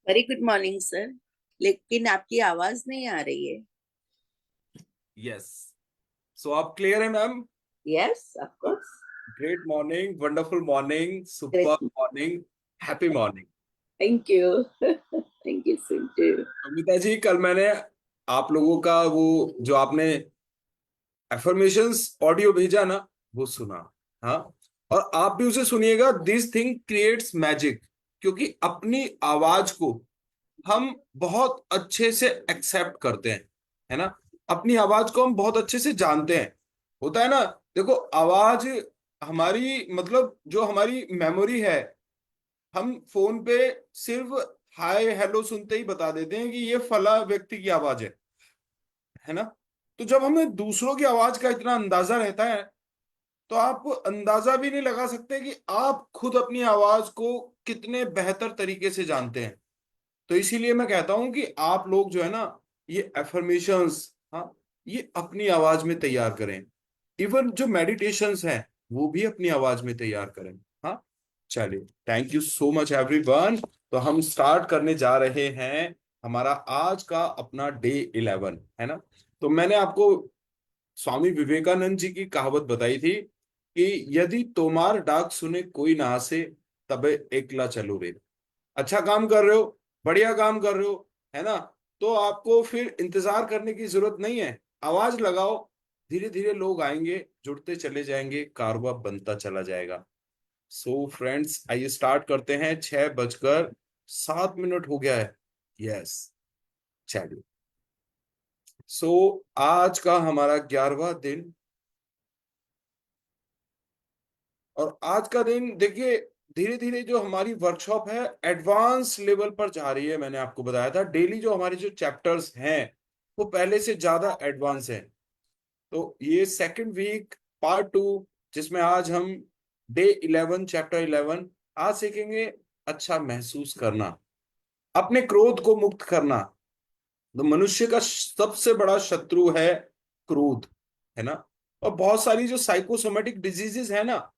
Very good morning sir. लेकिन आपकी आवाज नहीं आ रही है। यस। सो आप क्लियर है ma'am? Yes of course. Great morning, wonderful morning, super great. Morning, happy morning. Thank you. Thank you Sintu. Amita ji, कल मैंने आप लोगों का वो जो आपने एफर्मेशंस ऑडियो भेजा ना, वो सुना। हाँ, और आप भी उसे सुनिएगा। दिस थिंग क्रिएट्स मैजिक, क्योंकि अपनी आवाज को हम बहुत अच्छे से एक्सेप्ट करते हैं, है ना। अपनी आवाज को हम बहुत अच्छे से जानते हैं। होता है ना। देखो, आवाज हमारी, मतलब जो हमारी मेमोरी है, हम फोन पे सिर्फ हाय हेलो सुनते ही बता देते हैं कि ये फला व्यक्ति की आवाज है ना। तो जब हमें दूसरों की आवाज का इतना अंदाजा रहता है, तो आप अंदाजा भी नहीं लगा सकते कि आप खुद अपनी आवाज को कितने बेहतर तरीके से जानते हैं। तो इसीलिए मैं कहता हूं कि आप लोग जो है ना, ये एफर्मेशंस, हाँ, ये अपनी आवाज में तैयार करें। इवन जो मेडिटेशंस हैं, वो भी अपनी आवाज में तैयार करें। हाँ, चलिए, thank you so much everyone. तो हम स्टार्ट करने जा रहे हैं हमारा आज का अपना डे 11, है ना। तो मैंने आपको स्वामी विवेकानंद जी की कहावत बताई थी कि यदि तोमार डाक सुने कोई ना आसे, तबे एकला चलो रे। अच्छा काम कर रहे हो, बढ़िया काम कर रहे हो, है ना। तो आपको फिर इंतजार करने की जरूरत नहीं है। आवाज लगाओ, धीरे धीरे लोग आएंगे, जुड़ते चले जाएंगे, कारवा बनता चला जाएगा। सो फ्रेंड्स, आइए स्टार्ट करते हैं। 6:07 हो गया है। यस, चलिए। सो आज का हमारा 11वां दिन, और आज का दिन देखिए, धीरे धीरे जो हमारी वर्कशॉप है एडवांस लेवल पर जा रही है। मैंने आपको बताया था डेली जो हमारे जो चैप्टर्स हैं, वो पहले से ज्यादा एडवांस हैं। तो ये सेकंड वीक पार्ट 2, जिसमें आज हम डे 11 चैप्टर 11 आज सीखेंगे। अच्छा महसूस करना, अपने क्रोध को मुक्त करना। तो मनुष्य का सबसे बड़ा शत्रु है क्रोध, है ना। और बहुत सारी जो साइकोसोमेटिक डिजीजेस है ना,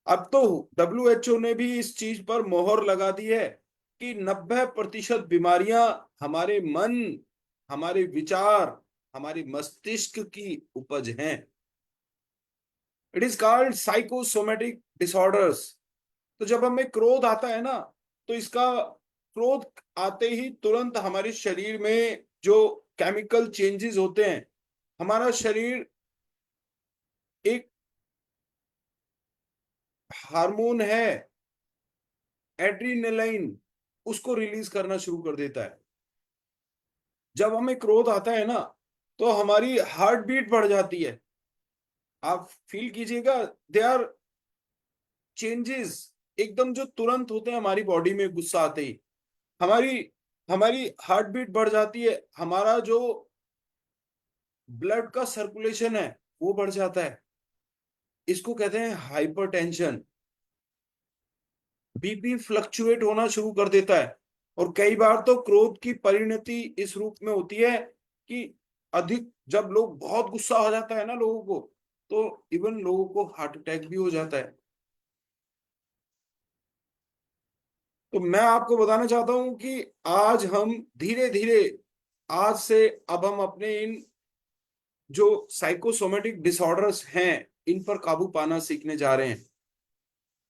अब तो WHO ने भी इस चीज पर मोहर लगा दी है कि 90% बीमारियां हमारे मन, हमारे विचार, हमारे मस्तिष्क की उपज हैं। It is called psychosomatic disorders. तो जब हमें क्रोध आता है ना, तो इसका क्रोध आते ही तुरंत हमारे शरीर में जो केमिकल चेंजेस होते हैं, हमारा शरीर एक हार्मोन है एड्रीनलाइन, उसको रिलीज करना शुरू कर देता है। जब हमें क्रोध आता है ना, तो हमारी हार्ट बीट बढ़ जाती है। आप फील कीजिएगा, दे आर चेंजेस एकदम जो तुरंत होते हैं हमारी बॉडी में। गुस्सा आते ही हमारी हमारी हार्ट बीट बढ़ जाती है, हमारा जो ब्लड का सर्कुलेशन है वो बढ़ जाता है। इसको कहते हैं हाइपरटेंशन। बीपी फ्लक्चुएट होना शुरू कर देता है। और कई बार तो क्रोध की परिणति इस रूप में होती है कि अधिक, जब लोग बहुत गुस्सा हो जाता है ना लोगों को, तो इवन लोगों को हार्ट अटैक भी हो जाता है। तो मैं आपको बताना चाहता हूं कि आज हम धीरे धीरे, आज से अब हम अपने इन जो साइकोसोमेटिक डिसऑर्डर्स हैं, इन पर काबू पाना सीखने जा रहे हैं।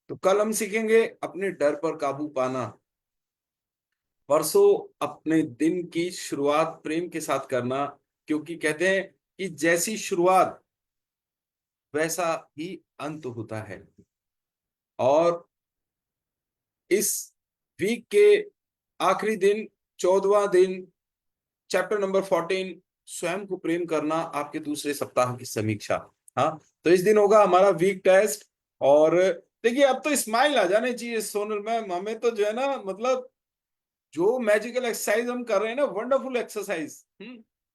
तो कल हम सीखेंगे अपने डर पर काबू पाना। परसों अपने दिन की शुरुआत प्रेम के साथ करना, क्योंकि कहते हैं कि जैसी शुरुआत वैसा ही अंत होता है। और इस वीक के आखिरी दिन, 14वां दिन, चैप्टर नंबर 14, स्वयं को प्रेम करना, आपके दूसरे सप्ताह की समीक्षा। हाँ, तो इस दिन होगा हमारा वीक टेस्ट। और देखिए, अब तो स्माइल आ जाने चाहिए सोनल मैम। हमें तो जो है ना, मतलब जो मैजिकल एक्सरसाइज हम कर रहे हैं ना, वंडरफुल एक्सरसाइज,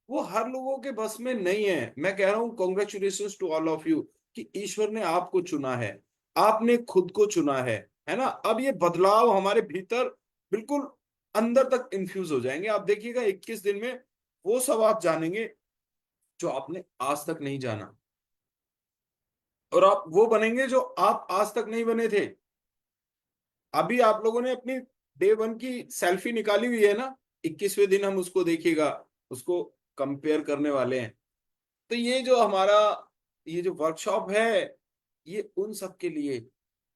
वो हर लोगों के बस में नहीं है। मैं कह रहा हूं congratulation to all of you कि ईश्वर ने आपको चुना है, आपने खुद को चुना है ना। अब ये बदलाव हमारे भीतर बिल्कुल अंदर तक इन्फ्यूज हो जाएंगे। आप देखिएगा 21 दिन में वो सब आप जानेंगे जो आपने आज तक नहीं जाना, और आप वो बनेंगे जो आप आज तक नहीं बने थे। अभी आप लोगों ने अपनी डे 1 की सेल्फी निकाली हुई है ना, 21वें दिन हम उसको देखिएगा, उसको कंपेयर करने वाले हैं। तो ये जो वर्कशॉप है, ये उन सब के लिए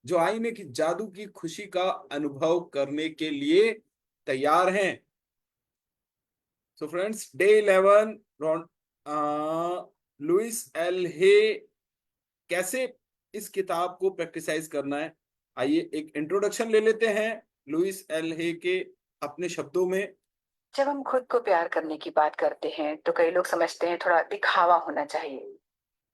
जो आईने की जादू की खुशी का अनुभव करने के लिए तैयार हैं। So friends, day 11, Louise L Hay, कैसे इस किताब को प्रैक्टिसाइज करना है। आइए एक इंट्रोडक्शन ले लेते हैं लुइस एल हे के अपने शब्दों में। जब हम खुद को प्यार करने की बात करते हैं तो कई लोग समझते हैं थोड़ा दिखावा होना चाहिए,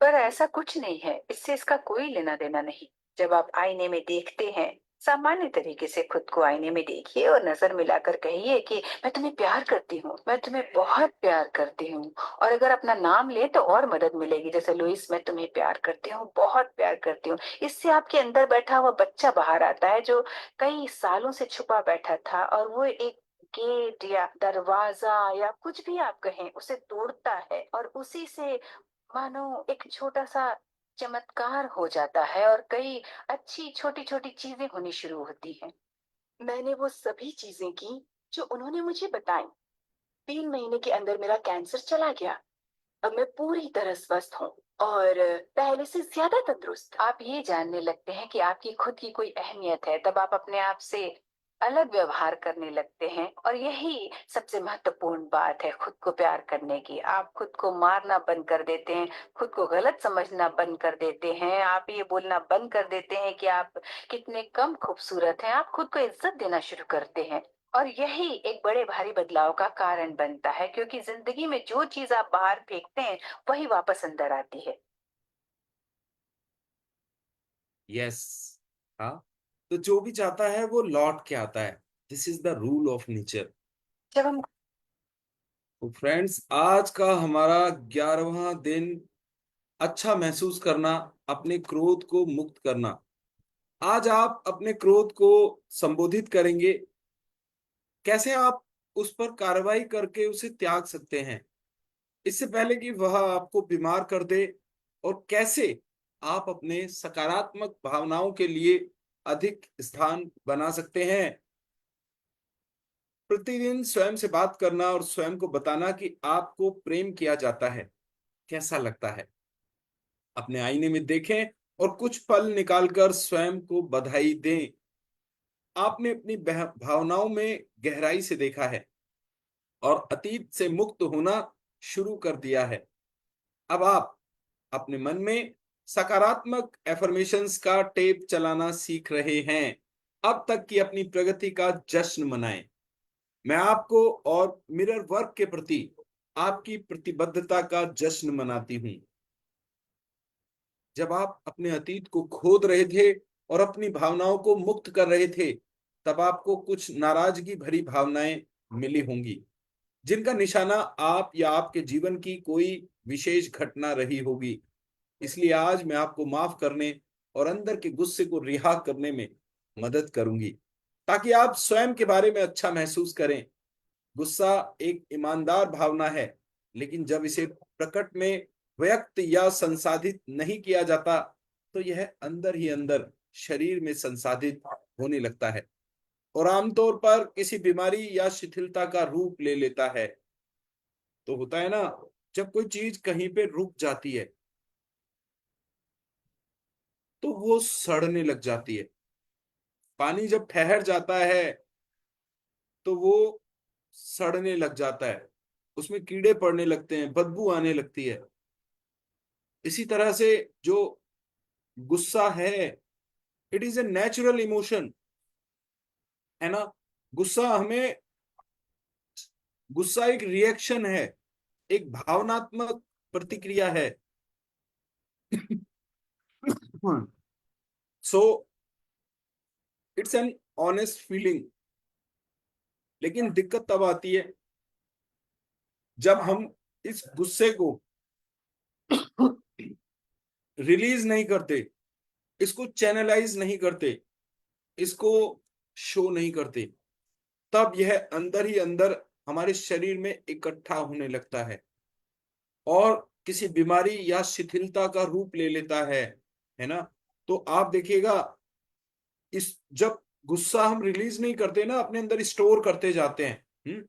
पर ऐसा कुछ नहीं है। इससे इसका कोई लेना देना नहीं। जब आप आईने में देखते हैं, सामान्य तरीके से खुद को आईने में देखिए और नजर मिलाकर कहिए कि मैं तुम्हें प्यार करती हूँ, मैं तुम्हें बहुत प्यार करती हूँ। और अगर अपना नाम ले तो और मदद मिलेगी, जैसे लुइस, मैं तुम्हें प्यार करती हूँ, बहुत प्यार करती हूँ। इससे आपके अंदर बैठा हुआ बच्चा बाहर आता है, जो कई सालों से छुपा बैठा था, और वो एक गेट या दरवाजा या कुछ भी आप कहें उसे तोड़ता है, और उसी से मानो एक छोटा सा चमत्कार हो जाता है और कई अच्छी छोटी छोटी चीजें होनी शुरू होती हैं। मैंने वो सभी चीजें की जो उन्होंने मुझे बताई। 3 महीने के अंदर मेरा कैंसर चला गया। अब मैं पूरी तरह स्वस्थ हूँ और पहले से ज्यादा तंदुरुस्त। आप ये जानने लगते हैं कि आपकी खुद की कोई अहमियत है, तब आप अपने आप से अलग व्यवहार करने लगते हैं। और यही सबसे महत्वपूर्ण बात है खुद को प्यार करने की। आप खुद को मारना बंद कर देते हैं, खुद को गलत समझना बंद कर देते हैं, आप ये बोलना बंद कर देते हैं कि आप कितने कम खूबसूरत हैं। आप खुद को इज्जत देना शुरू करते हैं, और यही एक बड़े भारी बदलाव का कारण बनता है, क्योंकि जिंदगी में जो चीज आप बाहर फेंकते हैं वही वापस अंदर आती है। यस, हाँ, तो जो भी चाहता है वो लौट के आता है। This is the rule of nature. जब हम तो फ्रेंड्स, आज का हमारा 11वां दिन, अच्छा महसूस करना, अपने क्रोध को मुक्त करना। आज आप अपने क्रोध को संबोधित करेंगे, कैसे आप उस पर कार्रवाई करके उसे त्याग सकते हैं इससे पहले कि वह आपको बीमार कर दे, और कैसे आप अपने सकारात्मक भावनाओं के लिए अधिक स्थान बना सकते हैं। प्रतिदिन स्वयं से बात करना और स्वयं को बताना कि आपको प्रेम किया जाता है कैसा लगता है। अपने आईने में देखें और कुछ पल निकालकर स्वयं को बधाई दें। आपने अपनी भावनाओं में गहराई से देखा है और अतीत से मुक्त होना शुरू कर दिया है। अब आप अपने मन में सकारात्मक एफर्मेशंस का टेप चलाना सीख रहे हैं। अब तक की अपनी प्रगति का जश्न मनाएं। मैं आपको और मिरर वर्क के प्रति आपकी प्रतिबद्धता का जश्न मनाती हूं। जब आप अपने अतीत को खोद रहे थे और अपनी भावनाओं को मुक्त कर रहे थे, तब आपको कुछ नाराजगी भरी भावनाएं मिली होंगी, जिनका निशाना आप या आपके जीवन की कोई विशेष घटना रही होगी। इसलिए आज मैं आपको माफ करने और अंदर के गुस्से को रिहा करने में मदद करूंगी, ताकि आप स्वयं के बारे में अच्छा महसूस करें। गुस्सा एक ईमानदार भावना है, लेकिन जब इसे प्रकट में व्यक्त या संसाधित नहीं किया जाता, तो यह अंदर ही अंदर शरीर में संसाधित होने लगता है और आमतौर पर किसी बीमारी या शिथिलता का रूप ले लेता है। तो होता है ना, जब कोई चीज कहीं पे रुक जाती है तो वो सड़ने लग जाती है। पानी जब ठहर जाता है तो वो सड़ने लग जाता है, उसमें कीड़े पड़ने लगते हैं, बदबू आने लगती है। इसी तरह से जो गुस्सा है, it is a natural emotion, है ना। गुस्सा हमें गुस्सा एक रिएक्शन है, एक भावनात्मक प्रतिक्रिया है। So it's an honest feeling. लेकिन दिक्कत तब आती है जब हम इस गुस्से को रिलीज नहीं करते, इसको चैनलाइज नहीं करते, इसको शो नहीं करते। तब यह अंदर ही अंदर हमारे शरीर में इकट्ठा होने लगता है और किसी बीमारी या शिथिलता का रूप ले लेता है ना। तो आप देखिएगा, इस जब गुस्सा हम रिलीज नहीं करते ना, अपने अंदर स्टोर करते जाते हैं।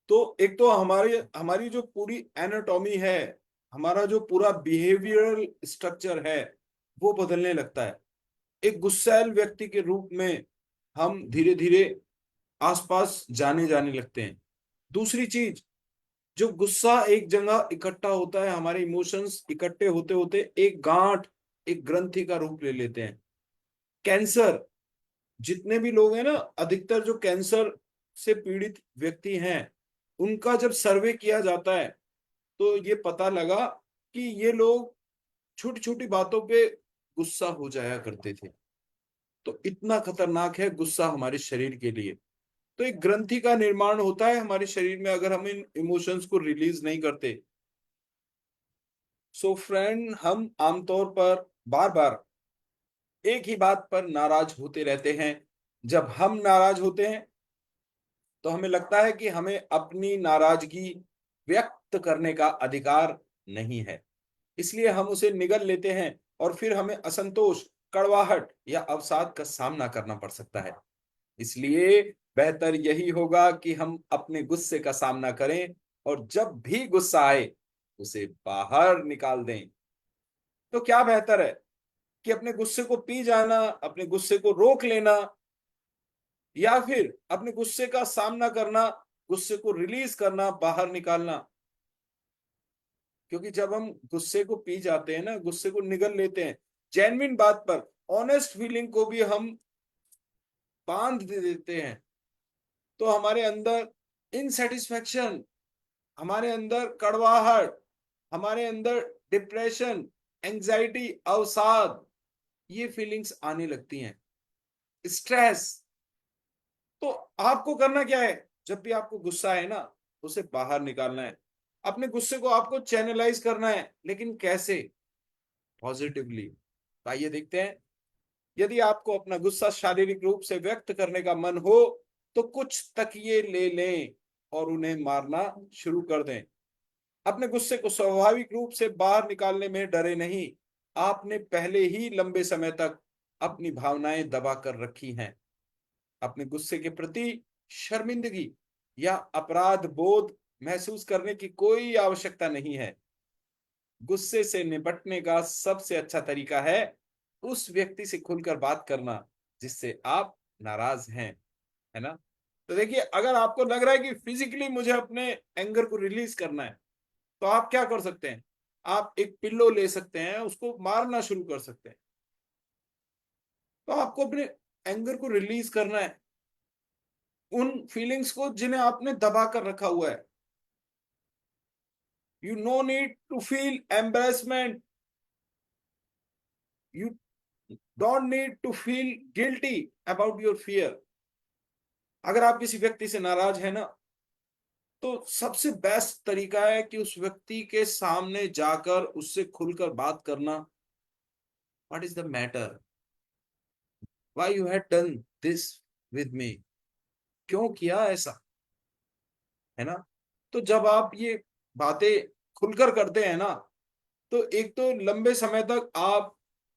तो एक तो हमारी जो पूरी एनाटॉमी है, हमारा जो पूरा बिहेवियरल स्ट्रक्चर है, वो बदलने लगता है। एक गुस्सैल व्यक्ति के रूप में हम धीरे धीरे आसपास जाने जाने लगते हैं। दूसरी चीज, जो गुस्सा एक जगह इकट्ठा होता है, हमारे इमोशंस इकट्ठे होते होते एक गांठ, एक ग्रंथि का रूप ले लेते हैं। कैंसर, जितने भी लोग हैं ना, अधिकतर जो कैंसर से पीड़ित व्यक्ति हैं, उनका जब सर्वे किया जाता है तो ये पता लगा कि ये लोग छोटी छोटी बातों पे गुस्सा हो जाया करते थे। तो इतना खतरनाक है गुस्सा हमारे शरीर के लिए। तो एक ग्रंथि का निर्माण होता है हमारे शरीर में अगर हम इन इमोशंस को रिलीज नहीं करते। सो फ्रेंड, हम आमतौर पर बार बार एक ही बात पर नाराज होते रहते हैं। जब हम नाराज होते हैं तो हमें लगता है कि हमें अपनी नाराजगी व्यक्त करने का अधिकार नहीं है, इसलिए हम उसे निगल लेते हैं और फिर हमें असंतोष, कड़वाहट या अवसाद का सामना करना पड़ सकता है। इसलिए बेहतर यही होगा कि हम अपने गुस्से का सामना करें और जब भी गुस्सा आए उसे बाहर निकाल दें। तो क्या बेहतर है कि अपने गुस्से को पी जाना, अपने गुस्से को रोक लेना, या फिर अपने गुस्से का सामना करना, गुस्से को रिलीज करना, बाहर निकालना? क्योंकि जब हम गुस्से को पी जाते हैं ना, गुस्से को निगल लेते हैं, जेन्युइन बात पर ऑनेस्ट फीलिंग को भी हम बांध दे देते हैं, तो हमारे अंदर इनसेटिस्फेक्शन, हमारे अंदर कड़वाहट, हमारे अंदर डिप्रेशन, एंजाइटी, अवसाद, ये फीलिंग्स आने लगती हैं, स्ट्रेस। तो आपको करना क्या है? जब भी आपको गुस्सा है ना, उसे बाहर निकालना है। अपने गुस्से को आपको चैनलाइज करना है, लेकिन कैसे? पॉजिटिवली। आइए देखते हैं। यदि आपको अपना गुस्सा शारीरिक रूप से व्यक्त करने का मन हो तो कुछ तकिए ले लें और उन्हें मारना शुरू कर दें। अपने गुस्से को स्वाभाविक रूप से बाहर निकालने में डरे नहीं। आपने पहले ही लंबे समय तक अपनी भावनाएं दबा कर रखी हैं। अपने गुस्से के प्रति शर्मिंदगी या अपराध बोध महसूस करने की कोई आवश्यकता नहीं है। गुस्से से निपटने का सबसे अच्छा तरीका है उस व्यक्ति से खुलकर बात करना जिससे आप नाराज हैं, है ना? तो देखिए, अगर आपको लग रहा है कि फिजिकली मुझे अपने एंगर को रिलीज करना है, तो आप क्या कर सकते हैं? आप एक पिल्लो ले सकते हैं, उसको मारना शुरू कर सकते हैं। तो आपको अपने एंगर को रिलीज करना है, उन फीलिंग्स को जिन्हें आपने दबा कर रखा हुआ है। You no need to feel embarrassment, you don't need to feel guilty about your fear. अगर आप किसी व्यक्ति से नाराज है ना, तो सबसे बेस्ट तरीका है कि उस व्यक्ति के सामने जाकर उससे खुलकर बात करना। What is the matter, why you had done this with me, क्यों किया ऐसा, है ना? तो जब आप ये बातें खुलकर करते हैं ना, तो एक तो लंबे समय तक आप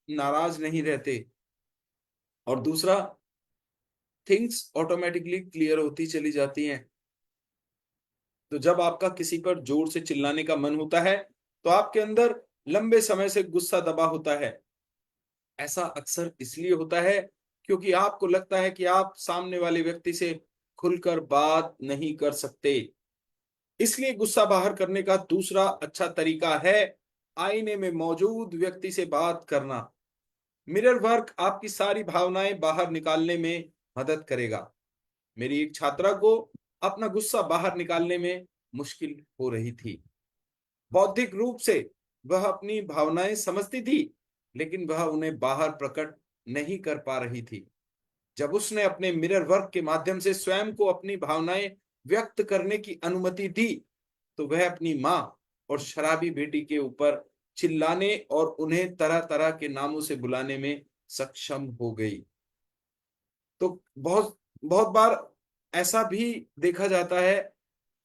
नाराज नहीं रहते, और दूसरा, थिंग्स ऑटोमेटिकली क्लियर होती चली जाती हैं। तो जब आपका किसी पर जोर से चिल्लाने का मन होता है, तो आपके अंदर लंबे समय से गुस्सा दबा होता है। ऐसा अक्सर इसलिए होता है क्योंकि आपको लगता है कि आप सामने वाले व्यक्ति से खुलकर बात नहीं कर सकते। इसलिए गुस्सा बाहर करने का दूसरा अच्छा तरीका है आईने में मौजूद व्यक्ति से बात करना। मिरर वर्क आपकी सारी भावनाएं बाहर निकालने में मदद करेगा। मेरी एक छात्रा को अपना गुस्सा बाहर निकालने में मुश्किल हो रही थी। बौद्धिक रूप से वह अपनी भावनाएं समझती थी, लेकिन वह उन्हें बाहर प्रकट नहीं कर पा रही थी। जब उसने अपने मिरर वर्क के माध्यम से स्वयं को अपनी भावनाएं व्यक्त करने की अनुमति दी, तो वह अपनी माँ और शराबी बेटी के ऊपर चिल्लाने और उन्हें तरह तरह के नामों से बुलाने में सक्षम हो गई। तो बहुत बहुत बार ऐसा भी देखा जाता है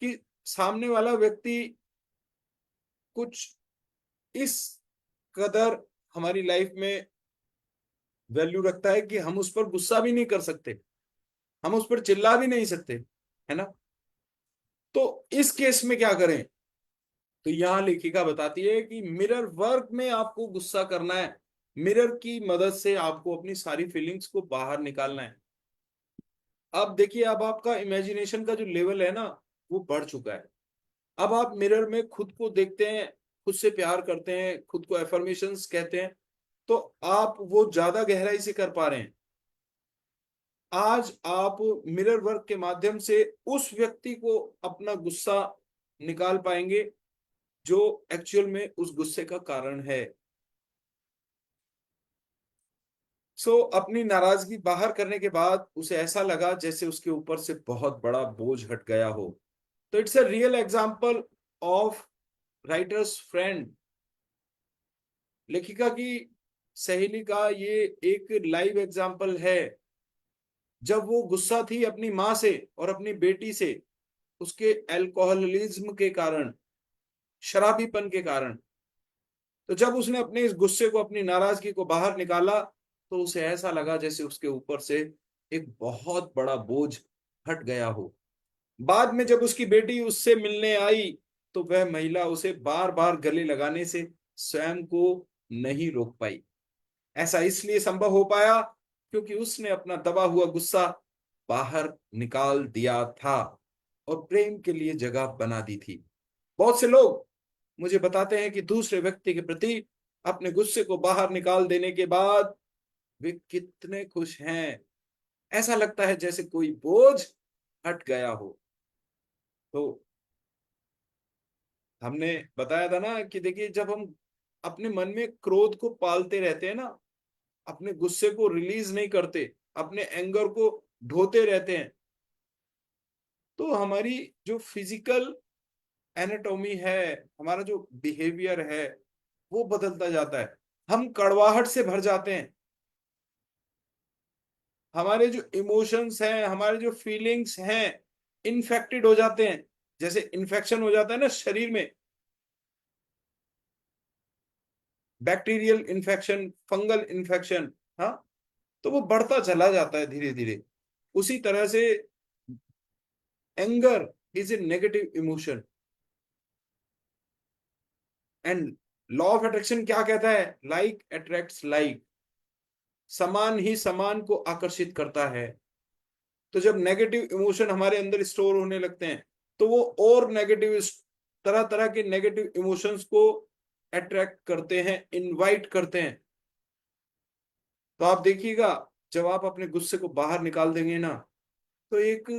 कि सामने वाला व्यक्ति कुछ इस कदर हमारी लाइफ में वैल्यू रखता है कि हम उस पर गुस्सा भी नहीं कर सकते, हम उस पर चिल्ला भी नहीं सकते, है ना। तो इस केस में क्या करें? तो यहां लेखिका बताती है कि मिरर वर्क में आपको गुस्सा करना है, मिरर की मदद से आपको अपनी सारी फीलिंग्स को बाहर निकालना है। अब देखिए, अब आपका इमेजिनेशन का जो लेवल है ना, वो बढ़ चुका है। अब आप मिरर में खुद को देखते हैं, खुद से प्यार करते हैं, खुद को एफर्मेशंस कहते हैं, तो आप वो ज्यादा गहराई से कर पा रहे हैं। आज आप मिरर वर्क के माध्यम से उस व्यक्ति को अपना गुस्सा निकाल पाएंगे जो एक्चुअल में उस गुस्से का कारण है। अपनी नाराजगी बाहर करने के बाद उसे ऐसा लगा जैसे उसके ऊपर से बहुत बड़ा बोझ हट गया हो। तो it's a real example of writers friend. लेखिका की सहेली का ये एक लाइव एग्जांपल है। जब वो गुस्सा थी अपनी माँ से और अपनी बेटी से, उसके अल्कोहलिज्म के कारण, शराबीपन के कारण, तो जब उसने अपने इस गुस्से को, अपनी नाराजगी को बाहर निकाला, तो उसे ऐसा लगा जैसे उसके ऊपर से एक बहुत बड़ा बोझ हट गया हो। बाद में जब उसकी बेटी उससे मिलने आई, तो वह महिला उसे बार बार गले लगाने से स्वयं को नहीं रोक पाई। ऐसा इसलिए संभव हो पाया क्योंकि उसने अपना दबा हुआ गुस्सा बाहर निकाल दिया था और प्रेम के लिए जगह बना दी थी। बहुत से लोग मुझे बताते हैं कि दूसरे व्यक्ति के प्रति अपने गुस्से को बाहर निकाल देने के बाद वे कितने खुश हैं। ऐसा लगता है जैसे कोई बोझ हट गया हो। तो हमने बताया था ना कि देखिए, जब हम अपने मन में क्रोध को पालते रहते हैं ना, अपने गुस्से को रिलीज नहीं करते, अपने एंगर को ढोते रहते हैं, तो हमारी जो फिजिकल एनाटॉमी है, हमारा जो बिहेवियर है, वो बदलता जाता है। हम कड़वाहट से भर जाते हैं, हमारे जो इमोशंस हैं, हमारे जो फीलिंग्स हैं, इन्फेक्टेड हो जाते हैं। जैसे इन्फेक्शन हो जाता है ना शरीर में, बैक्टीरियल इन्फेक्शन, फंगल इन्फेक्शन, हाँ, तो वो बढ़ता चला जाता है धीरे धीरे। उसी तरह से anger is a negative emotion. And law of attraction क्या कहता है? Like attracts like. समान ही समान को आकर्षित करता है। तो जब नेगेटिव इमोशन हमारे अंदर स्टोर होने लगते हैं, तो वो और नेगेटिव, तरह तरह के नेगेटिव इमोशंस को अट्रैक्ट करते हैं, इनवाइट करते हैं। तो आप देखिएगा, जब आप अपने गुस्से को बाहर निकाल देंगे ना, तो एक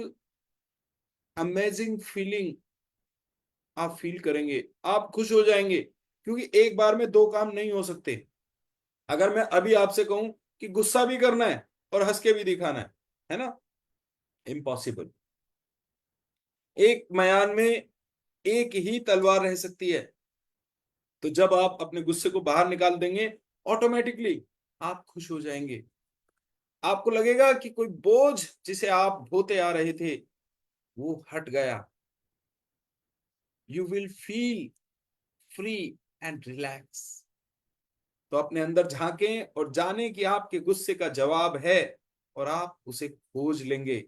अमेजिंग फीलिंग आप फील करेंगे, आप खुश हो जाएंगे। क्योंकि एक बार में दो काम नहीं हो सकते। अगर मैं अभी आपसे कहूं कि गुस्सा भी करना है और हंस के भी दिखाना है ना, इम्पॉसिबल। एक म्यान में एक ही तलवार रह सकती है। तो जब आप अपने गुस्से को बाहर निकाल देंगे, ऑटोमेटिकली आप खुश हो जाएंगे। आपको लगेगा कि कोई बोझ जिसे आप ढोते आ रहे थे, वो हट गया। You will feel free and relax. तो अपने अंदर झांकें और जानें कि आपके गुस्से का जवाब है, और आप उसे खोज लेंगे।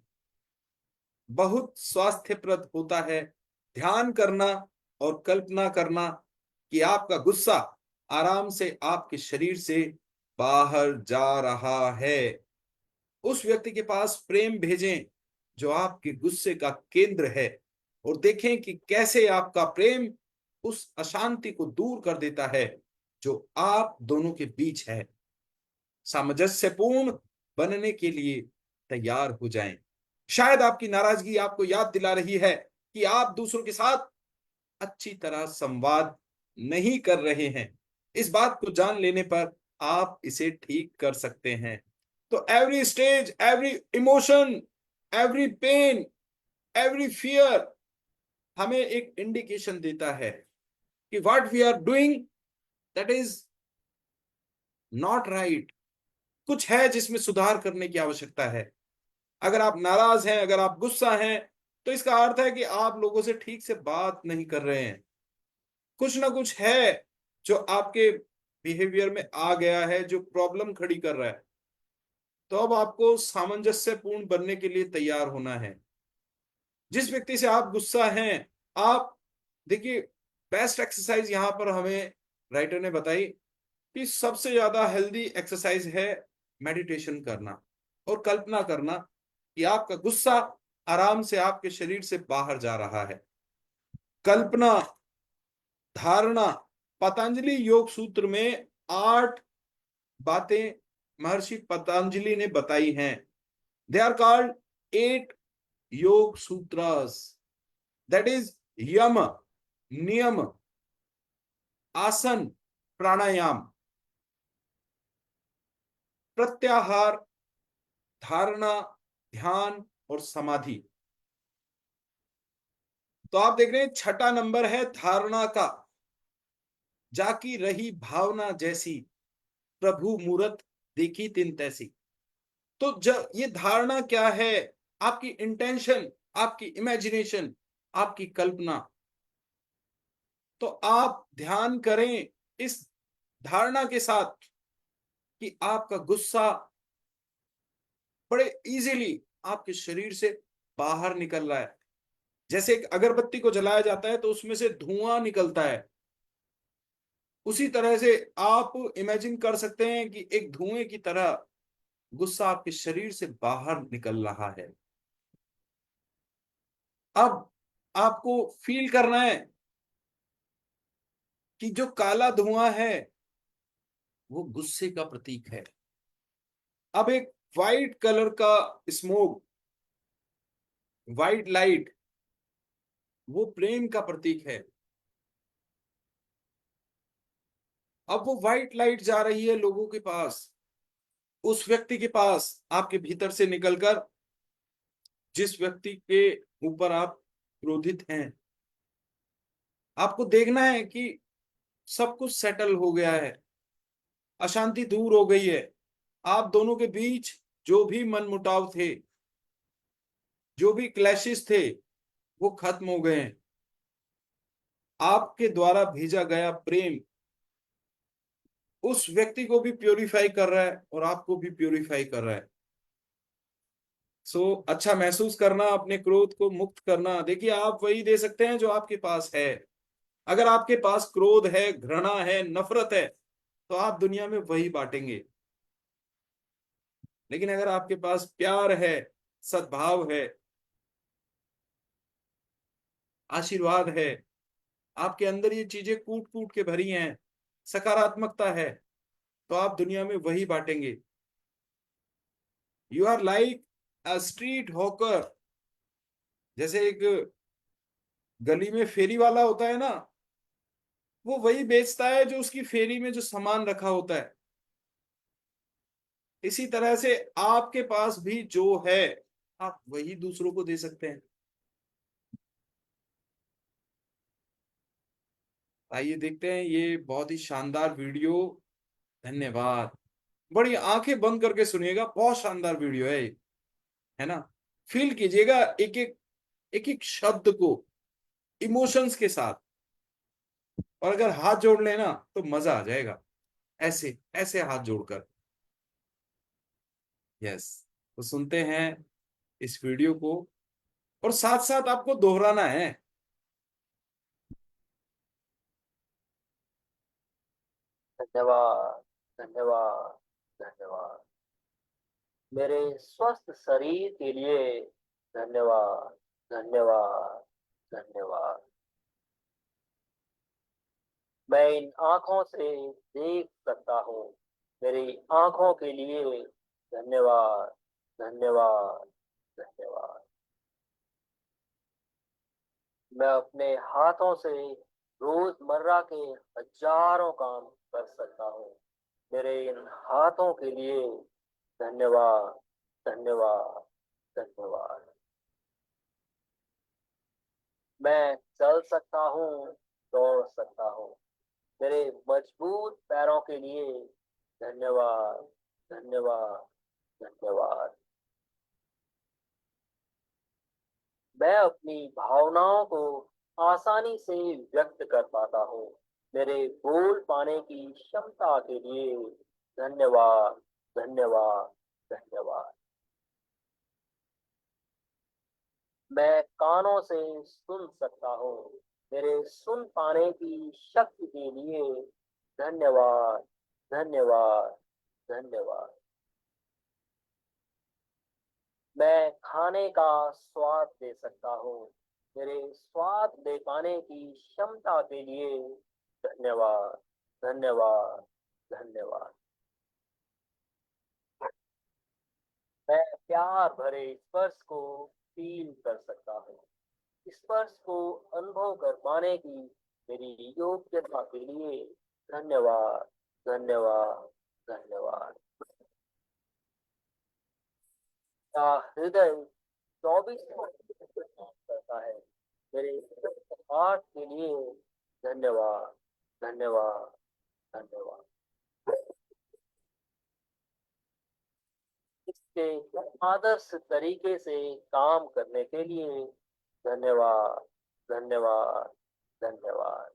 बहुत स्वास्थ्यप्रद होता है ध्यान करना और कल्पना करना कि आपका गुस्सा आराम से आपके शरीर से बाहर जा रहा है। उस व्यक्ति के पास प्रेम भेजें जो आपके गुस्से का केंद्र है, और देखें कि कैसे आपका प्रेम उस अशांति को दूर कर देता है जो आप दोनों के बीच है। सामंजस्यपूर्ण बनने के लिए तैयार हो जाएं। शायद आपकी नाराजगी आपको याद दिला रही है कि आप दूसरों के साथ अच्छी तरह संवाद नहीं कर रहे हैं। इस बात को जान लेने पर आप इसे ठीक कर सकते हैं। तो every stage, every emotion, every pain, every fear हमें एक इंडिकेशन देता है कि what we are doing that is not right. कुछ है जिसमें सुधार करने की आवश्यकता है। अगर आप नाराज हैं, अगर आप गुस्सा हैं, तो इसका अर्थ है कि आप लोगों से ठीक से बात नहीं कर रहे हैं। कुछ ना कुछ है जो आपके बिहेवियर में आ गया है, जो प्रॉब्लम खड़ी कर रहा है। तो अब आपको सामंजस्यपूर्ण बनने के लिए तैयार होना है। जिस व्यक्ति से आप गुस्सा हैं, आप देखिए, बेस्ट एक्सरसाइज यहां पर हमें राइटर ने बताई कि सबसे ज्यादा हेल्दी एक्सरसाइज है मेडिटेशन करना और कल्पना करना कि आपका गुस्सा आराम से आपके शरीर से बाहर जा रहा है। कल्पना, धारणा, पतंजलि योग सूत्र में 8 बातें महर्षि पतंजलि ने बताई हैं। दे आर कॉल्ड 8 योग सूत्रास। दैट इज यम, नियम, आसन, प्राणायाम, प्रत्याहार, धारणा, ध्यान और समाधि। तो आप देख रहे हैं छठा नंबर है धारणा का। जाकी रही भावना जैसी, प्रभु मूरत देखी तिन तैसी। तो जब ये धारणा क्या है, आपकी इंटेंशन, आपकी इमेजिनेशन, आपकी कल्पना। तो आप ध्यान करें इस धारणा के साथ कि आपका गुस्सा बड़े इजीली आपके शरीर से बाहर निकल रहा है। जैसे एक अगरबत्ती को जलाया जाता है तो उसमें से धुआं निकलता है, उसी तरह से आप इमेजिन कर सकते हैं कि एक धुएं की तरह गुस्सा आपके शरीर से बाहर निकल रहा है। अब आपको फील करना है कि जो काला धुआं है वो गुस्से का प्रतीक है। अब एक वाइट कलर का स्मोक, वाइट लाइट, वो प्रेम का प्रतीक है। अब वो व्हाइट लाइट जा रही है लोगों के पास, उस व्यक्ति के पास, आपके भीतर से निकलकर, जिस व्यक्ति के ऊपर आप क्रोधित हैं। आपको देखना है कि सब कुछ सेटल हो गया है, अशांति दूर हो गई है। आप दोनों के बीच जो भी मनमुटाव थे, जो भी क्लैशेस थे, वो खत्म हो गए हैं। आपके द्वारा भेजा गया प्रेम उस व्यक्ति को भी प्योरीफाई कर रहा है और आपको भी प्योरीफाई कर रहा है। सो अच्छा महसूस करना, अपने क्रोध को मुक्त करना। देखिए, आप वही दे सकते हैं जो आपके पास है। अगर आपके पास क्रोध है, घृणा है, नफरत है, तो आप दुनिया में वही बांटेंगे। लेकिन अगर आपके पास प्यार है, सद्भाव है, आशीर्वाद है, आपके अंदर ये चीजें कूट कूट के भरी हैं, सकारात्मकता है, तो आप दुनिया में वही बांटेंगे। You are like a street hawker. जैसे एक गली में फेरी वाला होता है ना, वो वही बेचता है जो उसकी फेरी में जो सामान रखा होता है। इसी तरह से आपके पास भी जो है, आप वही दूसरों को दे सकते हैं। आइए देखते हैं ये बहुत ही शानदार वीडियो। धन्यवाद। बड़ी आंखें बंद करके सुनिएगा, बहुत शानदार वीडियो है ये, है ना। फील कीजिएगा एक एक शब्द को इमोशंस के साथ। और अगर हाथ जोड़ लेना तो मजा आ जाएगा, ऐसे ऐसे हाथ जोड़कर। यस। तो सुनते हैं इस वीडियो को और साथ साथ आपको दोहराना है। धन्यवाद, धन्यवाद, धन्यवाद। मेरे स्वस्थ शरीर के लिए धन्यवाद, धन्यवाद, धन्यवाद। मैं इन आंखों से देख सकता हूँ। मेरी आंखों के लिए धन्यवाद, धन्यवाद, धन्यवाद। मैं अपने हाथों से रोजमर्रा के हजारों काम कर सकता हूँ। मेरे इन हाथों के लिए धन्यवाद, धन्यवाद, धन्यवाद। मैं चल सकता हूँ, दौड़ सकता हूँ। मेरे मजबूत पैरों के लिए धन्यवाद, धन्यवाद, धन्यवाद। मैं अपनी भावनाओं को आसानी से व्यक्त कर पाता हूँ। मेरे बोल पाने की क्षमता के लिए धन्यवाद, धन्यवाद, धन्यवाद। मैं कानों से सुन सकता हूँ, मेरे सुन पाने की शक्ति के लिए धन्यवाद, धन्यवाद, धन्यवाद। मैं खाने का स्वाद ले सकता हूँ, मेरे स्वाद ले पाने की क्षमता के लिए धन्यवाद, धन्यवाद, धन्यवाद। मैं प्यार भरे स्पर्श को फील कर सकता हूँ, स्पर्श को अनुभव कर पाने की मेरी योग्यता के लिए धन्यवाद, धन्यवाद, धन्यवाद। मेरा हृदय 24 घंटे काम करता है, मेरे हार्ट के लिए धन्यवाद, धन्यवाद, धन्यवाद। इसके आदर्श तरीके से काम करने के लिए धन्यवाद, धन्यवाद, धन्यवाद।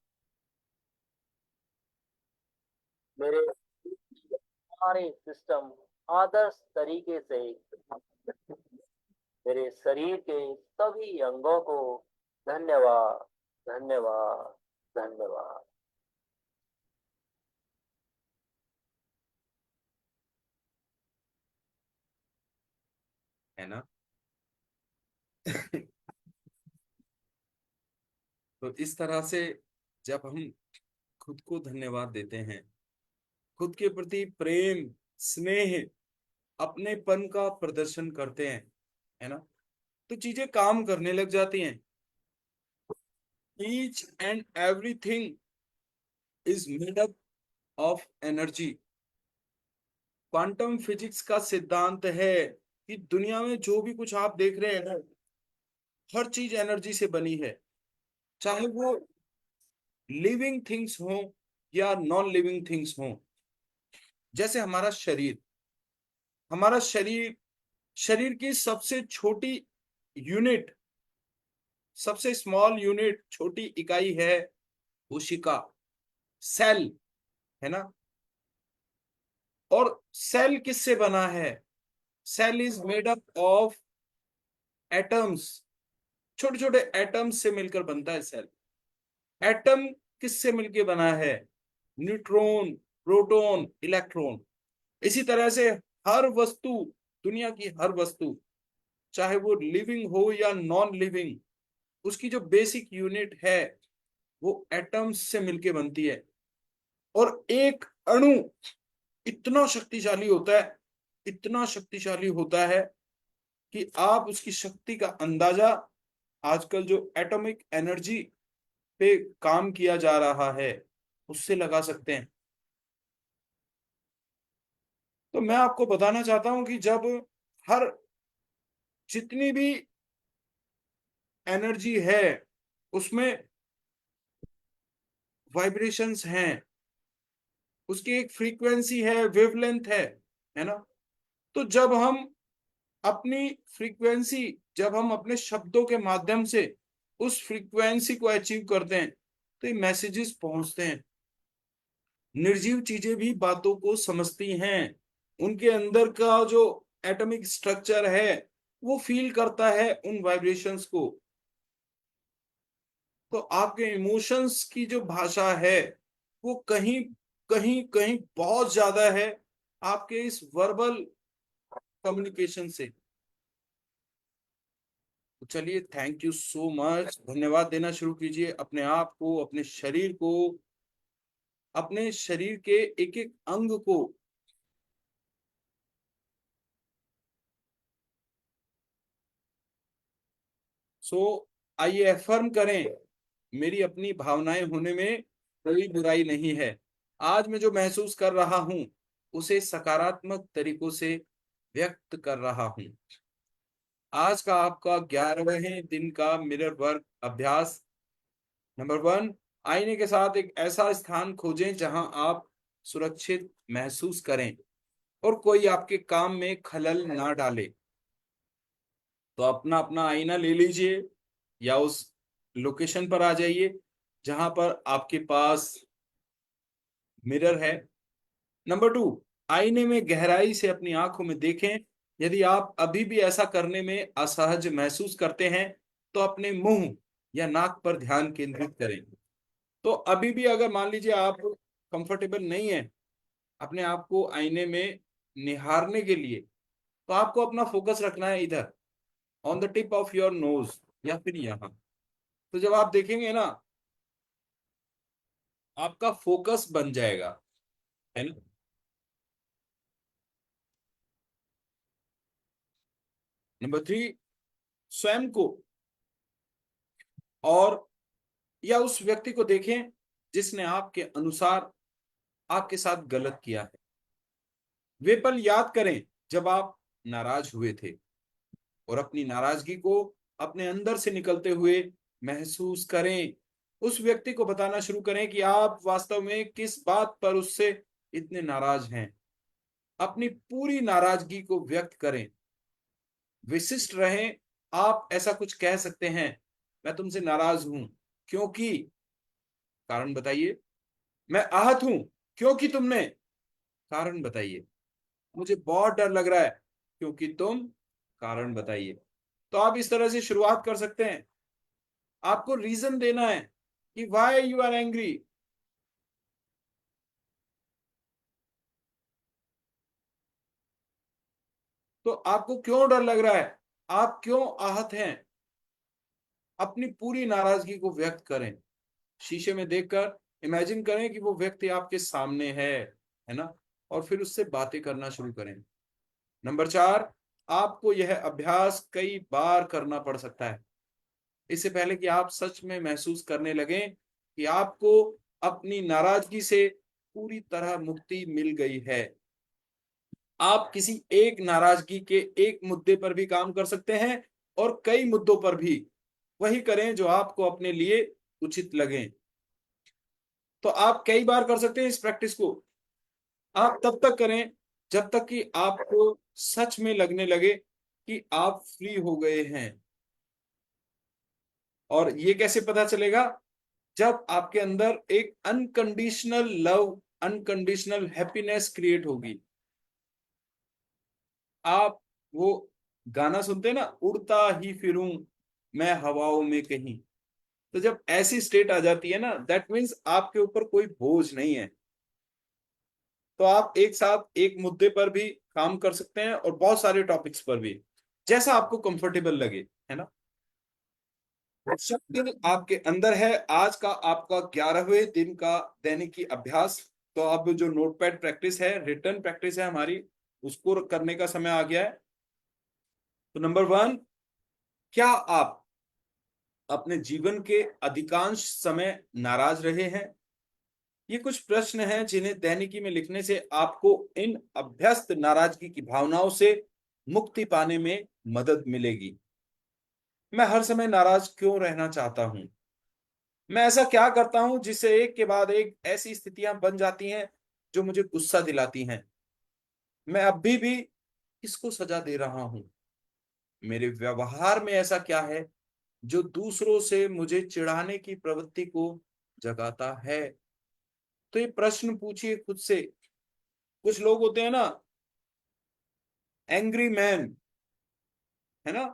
मेरे सारे सिस्टम आदर्श तरीके से, मेरे शरीर के सभी अंगों को धन्यवाद, धन्यवाद, धन्यवाद। है ना। तो इस तरह से जब हम खुद को धन्यवाद देते हैं, खुद के प्रति प्रेम, स्नेह, अपनेपन का प्रदर्शन करते हैं, है ना, तो चीजें काम करने लग जाती हैं। Each and everything is made up of energy. Quantum physics का सिद्धांत है कि दुनिया में जो भी कुछ आप देख रहे हैं ना, हर चीज एनर्जी से बनी है, चाहे वो लिविंग थिंग्स हो या नॉन लिविंग थिंग्स हो। जैसे हमारा शरीर, हमारा शरीर, शरीर की सबसे छोटी यूनिट, सबसे स्मॉल यूनिट, छोटी इकाई है कोशिका, सेल, है ना। और सेल किससे बना है? Cell is made up of atoms. छोटे छोटे एटम्स से मिलकर बनता है सेल। एटम किससे मिलकर बना है? Neutron, proton, electron. इसी तरह से हर वस्तु, दुनिया की हर वस्तु, चाहे वो लिविंग हो या नॉन लिविंग, उसकी जो बेसिक यूनिट है वो एटम्स से मिलके बनती है। और एक अणु इतना शक्तिशाली होता है, इतना शक्तिशाली होता है कि आप उसकी शक्ति का अंदाजा आजकल जो एटॉमिक एनर्जी पे काम किया जा रहा है उससे लगा सकते हैं। तो मैं आपको बताना चाहता हूं कि जब हर जितनी भी एनर्जी है उसमें वाइब्रेशंस हैं, उसकी एक फ्रीक्वेंसी है, वेवलेंथ है ना। तो जब हम अपनी फ्रीक्वेंसी, जब हम अपने शब्दों के माध्यम से उस फ्रीक्वेंसी को अचीव करते हैं तो ये मैसेजेस पहुंचते हैं। निर्जीव चीजें भी बातों को समझती हैं, उनके अंदर का जो एटॉमिक स्ट्रक्चर है वो फील करता है उन वाइब्रेशंस को। तो आपके इमोशंस की जो भाषा है वो कहीं कहीं कहीं बहुत ज्यादा है आपके इस वर्बल कम्युनिकेशन से। तो चलिए, थैंक यू सो मच। धन्यवाद देना शुरू कीजिए अपने आप को, अपने शरीर को, अपने शरीर के एक एक अंग को। आइए अफर्म करें, मेरी अपनी भावनाएं होने में कोई बुराई नहीं है। आज मैं जो महसूस कर रहा हूं उसे सकारात्मक तरीकों से व्यक्त कर रहा हूं। आज का आपका 11वें दिन का मिरर वर्क अभ्यास। नंबर 1, आईने के साथ एक ऐसा स्थान खोजें जहां आप सुरक्षित महसूस करें और कोई आपके काम में खलल ना डाले। तो अपना अपना आईना ले लीजिए या उस लोकेशन पर आ जाइए जहां पर आपके पास मिरर है। नंबर 2, आईने में गहराई से अपनी आंखों में देखें। यदि आप अभी भी ऐसा करने में असहज महसूस करते हैं तो अपने मुंह या नाक पर ध्यान केंद्रित करें। तो अभी भी अगर मान लीजिए आप कंफर्टेबल नहीं है अपने आप को आईने में निहारने के लिए, तो आपको अपना फोकस रखना है इधर, on the tip of your nose, या फिर यहां। तो जब आप देखेंगे ना, आपका फोकस बन जाएगा, है ना। नंबर 3, स्वयं को और या उस व्यक्ति को देखें जिसने आपके अनुसार आपके साथ गलत किया है। वे पल याद करें जब आप नाराज हुए थे और अपनी नाराजगी को अपने अंदर से निकलते हुए महसूस करें। उस व्यक्ति को बताना शुरू करें कि आप वास्तव में किस बात पर उससे इतने नाराज हैं। अपनी पूरी नाराजगी को व्यक्त करें, विशिष्ट रहें। आप ऐसा कुछ कह सकते हैं, मैं तुमसे नाराज हूं क्योंकि, कारण बताइए। मैं आहत हूं क्योंकि तुमने, कारण बताइए। मुझे बहुत डर लग रहा है क्योंकि तुम, कारण बताइए। तो आप इस तरह से शुरुआत कर सकते हैं। आपको रीजन देना है कि वाई यू आर एंग्री। तो आपको क्यों डर लग रहा है, आप क्यों आहत हैं। अपनी पूरी नाराजगी को व्यक्त करें। शीशे में देखकर इमेजिन करें कि वो व्यक्ति आपके सामने है ना, और फिर उससे बातें करना शुरू करें। नंबर 4, आपको यह अभ्यास कई बार करना पड़ सकता है, इससे पहले कि आप सच में महसूस करने लगें कि आपको अपनी नाराजगी से पूरी तरह मुक्ति मिल गई है। आप किसी एक नाराजगी के एक मुद्दे पर भी काम कर सकते हैं और कई मुद्दों पर भी। वही करें जो आपको अपने लिए उचित लगे। तो आप कई बार कर सकते हैं इस प्रैक्टिस को। आप तब तक करें जब तक कि आपको सच में लगने लगे कि आप फ्री हो गए हैं। और ये कैसे पता चलेगा, जब आपके अंदर एक unconditional love, unconditional happiness create होगी। आप वो गाना सुनते हैं ना, उड़ता ही फिरूं मैं हवाओं में कहीं। तो जब ऐसी स्टेट आ जाती है ना, दैट मीन्स आपके ऊपर कोई बोझ नहीं है। तो आप एक साथ एक मुद्दे पर भी काम कर सकते हैं और बहुत सारे टॉपिक्स पर भी, जैसा आपको कंफर्टेबल लगे, है ना। शक्ति आपके अंदर है। आज का आपका 11वें दिन का दैनिकी अभ्यास। तो अब जो नोटपैड प्रैक्टिस है, रिटर्न प्रैक्टिस है हमारी, उसको करने का समय आ गया है। तो नंबर 1, क्या आप अपने जीवन के अधिकांश समय नाराज रहे हैं? ये कुछ प्रश्न हैं जिन्हें दैनिकी में लिखने से आपको इन अभ्यस्त नाराजगी की भावनाओं से मुक्ति पाने में मदद मिलेगी। मैं हर समय नाराज क्यों रहना चाहता हूं? मैं ऐसा क्या करता हूं जिससे एक के बाद एक ऐसी स्थितियां बन जाती हैं जो मुझे गुस्सा दिलाती हैं? मैं अभी भी किसको सजा दे रहा हूं? मेरे व्यवहार में ऐसा क्या है जो दूसरों से मुझे चिढ़ाने की प्रवृत्ति को जगाता है? तो ये प्रश्न पूछिए खुद से। कुछ लोग होते हैं ना, एंग्री मैन, है ना।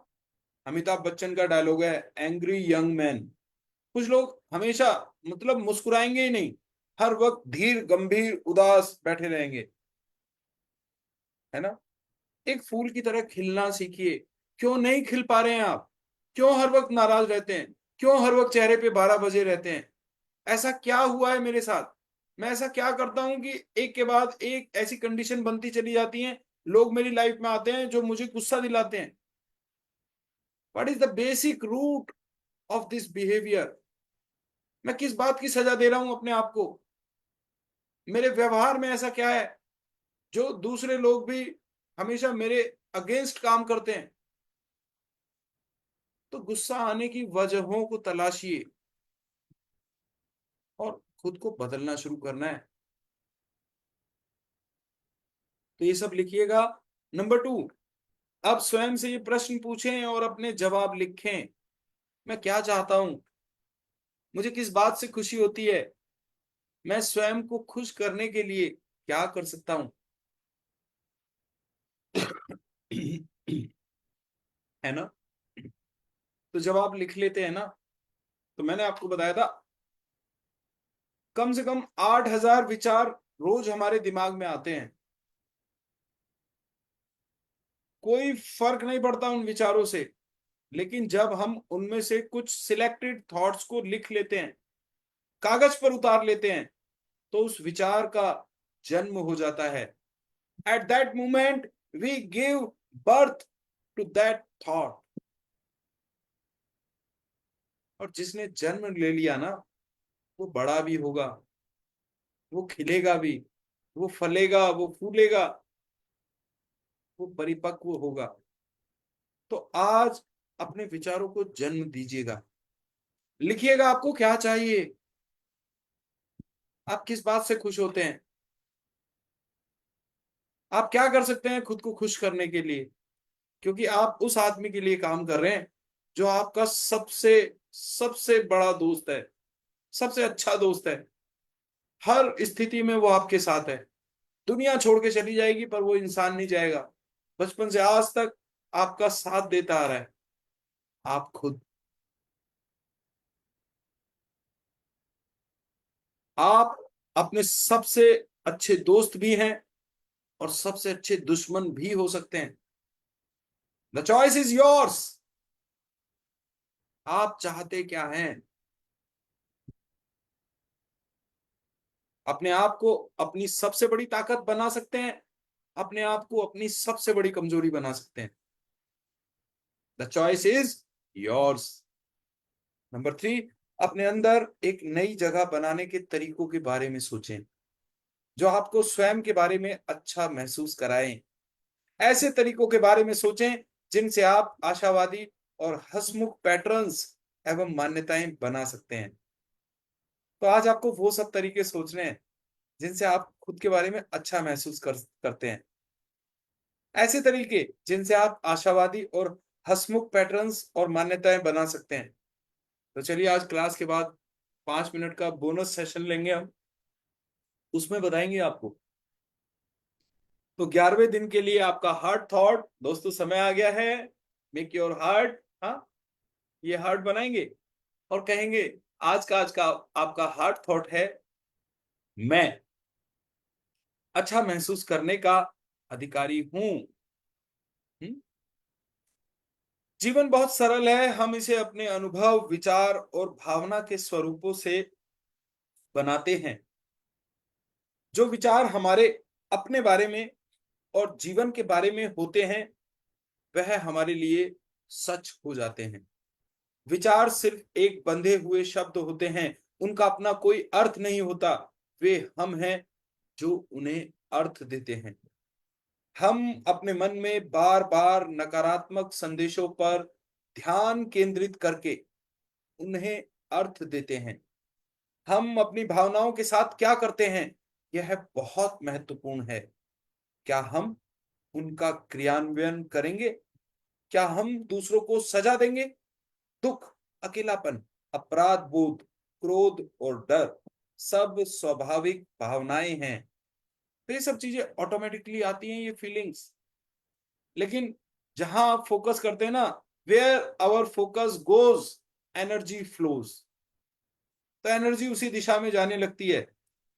अमिताभ बच्चन का डायलॉग है, एंग्री यंग मैन। कुछ लोग हमेशा मतलब मुस्कुराएंगे ही नहीं, हर वक्त धीर गंभीर उदास बैठे रहेंगे, है ना। एक फूल की तरह खिलना सीखिए। क्यों नहीं खिल पा रहे हैं आप? क्यों हर वक्त नाराज रहते हैं? क्यों हर वक्त चेहरे पे 12 बजे रहते हैं? ऐसा क्या हुआ है मेरे साथ? मैं ऐसा क्या करता हूं कि एक के बाद एक ऐसी कंडीशन बनती चली जाती है, लोग मेरी लाइफ में आते हैं जो मुझे गुस्सा दिलाते हैं। What is the basic root of this behaviour? मैं किस बात की सजा दे रहा हूं अपने आप को? मेरे व्यवहार में ऐसा क्या है जो दूसरे लोग भी हमेशा मेरे अगेंस्ट काम करते हैं? तो गुस्सा आने की वजहों को तलाशिए और खुद को बदलना शुरू करना है। तो ये सब लिखिएगा। नंबर 2, अब स्वयं से ये प्रश्न पूछें और अपने जवाब लिखें। मैं क्या चाहता हूं? मुझे किस बात से खुशी होती है? मैं स्वयं को खुश करने के लिए क्या कर सकता हूं? है ना। तो जब आप लिख लेते हैं ना, तो मैंने आपको बताया था कम से कम 8,000 विचार रोज हमारे दिमाग में आते हैं। कोई फर्क नहीं पड़ता उन विचारों से, लेकिन जब हम उनमें से कुछ सिलेक्टेड थॉट्स को लिख लेते हैं, कागज पर उतार लेते हैं, तो उस विचार का जन्म हो जाता है। At that moment we give birth to that thought. और जिसने जन्म ले लिया ना, वो बड़ा भी होगा, वो खिलेगा भी, वो फलेगा, वो फूलेगा, वो परिपक्व होगा। तो आज अपने विचारों को जन्म दीजिएगा। लिखिएगा आपको क्या चाहिए, आप किस बात से खुश होते हैं, आप क्या कर सकते हैं खुद को खुश करने के लिए, क्योंकि आप उस आदमी के लिए काम कर रहे हैं जो आपका सबसे सबसे बड़ा दोस्त है, सबसे अच्छा दोस्त है। हर स्थिति में वो आपके साथ है। दुनिया छोड़ के चली जाएगी पर वो इंसान नहीं जाएगा। बचपन से आज तक आपका साथ देता आ रहा है आप खुद। आप अपने सबसे अच्छे दोस्त भी हैं और सबसे अच्छे दुश्मन भी हो सकते हैं। The choice is yours. आप चाहते क्या हैं। अपने आप को अपनी सबसे बड़ी ताकत बना सकते हैं, अपने आप को अपनी सबसे बड़ी कमजोरी बना सकते हैं। The choice is yours. Number 3, अपने अंदर एक नई जगह बनाने के तरीकों के बारे में सोचें जो आपको स्वयं के बारे में अच्छा महसूस कराएं। ऐसे तरीकों के बारे में सोचें जिनसे आप आशावादी और हंसमुख पैटर्न्स एवं मान्यताएं बना सकते हैं। तो आज आपको वो सब तरीके सोचने हैं जिनसे आप खुद के बारे में अच्छा महसूस करते हैं। ऐसे तरीके जिनसे आप आशावादी और हंसमुख पैटर्न्स और मान्यताएं बना सकते हैं। तो चलिए आज क्लास के बाद 5 मिनट का बोनस सेशन लेंगे हम, उसमें बताएंगे आपको। तो 11वें दिन के लिए आपका हार्ट थॉट दोस्तों समय आ गया है। मेक योर हार्ट, हाँ, ये हार्ट बनाएंगे और कहेंगे आज का आपका हार्ट थॉट है, मैं अच्छा महसूस करने का अधिकारी हूं। जीवन बहुत सरल है, हम इसे अपने अनुभव, विचार और भावना के स्वरूपों से बनाते हैं। जो विचार हमारे अपने बारे में और जीवन के बारे में होते हैं वह हमारे लिए सच हो जाते हैं। विचार सिर्फ एक बंधे हुए शब्द होते हैं, उनका अपना कोई अर्थ नहीं होता। वे हम हैं जो उन्हें अर्थ देते हैं। हम अपने मन में बार बार नकारात्मक संदेशों पर ध्यान केंद्रित करके उन्हें अर्थ देते हैं। हम अपनी भावनाओं के साथ क्या करते हैं, यह बहुत महत्वपूर्ण है। क्या हम उनका क्रियान्वयन करेंगे? क्या हम दूसरों को सजा देंगे? दुख, अकेलापन, अपराध बोध, क्रोध और डर सब स्वाभाविक भावनाएं हैं। तो ये सब चीजें ऑटोमेटिकली आती हैं, ये फीलिंग्स। लेकिन जहां आप फोकस करते हैं ना, where our focus goes energy flows. तो एनर्जी उसी दिशा में जाने लगती है।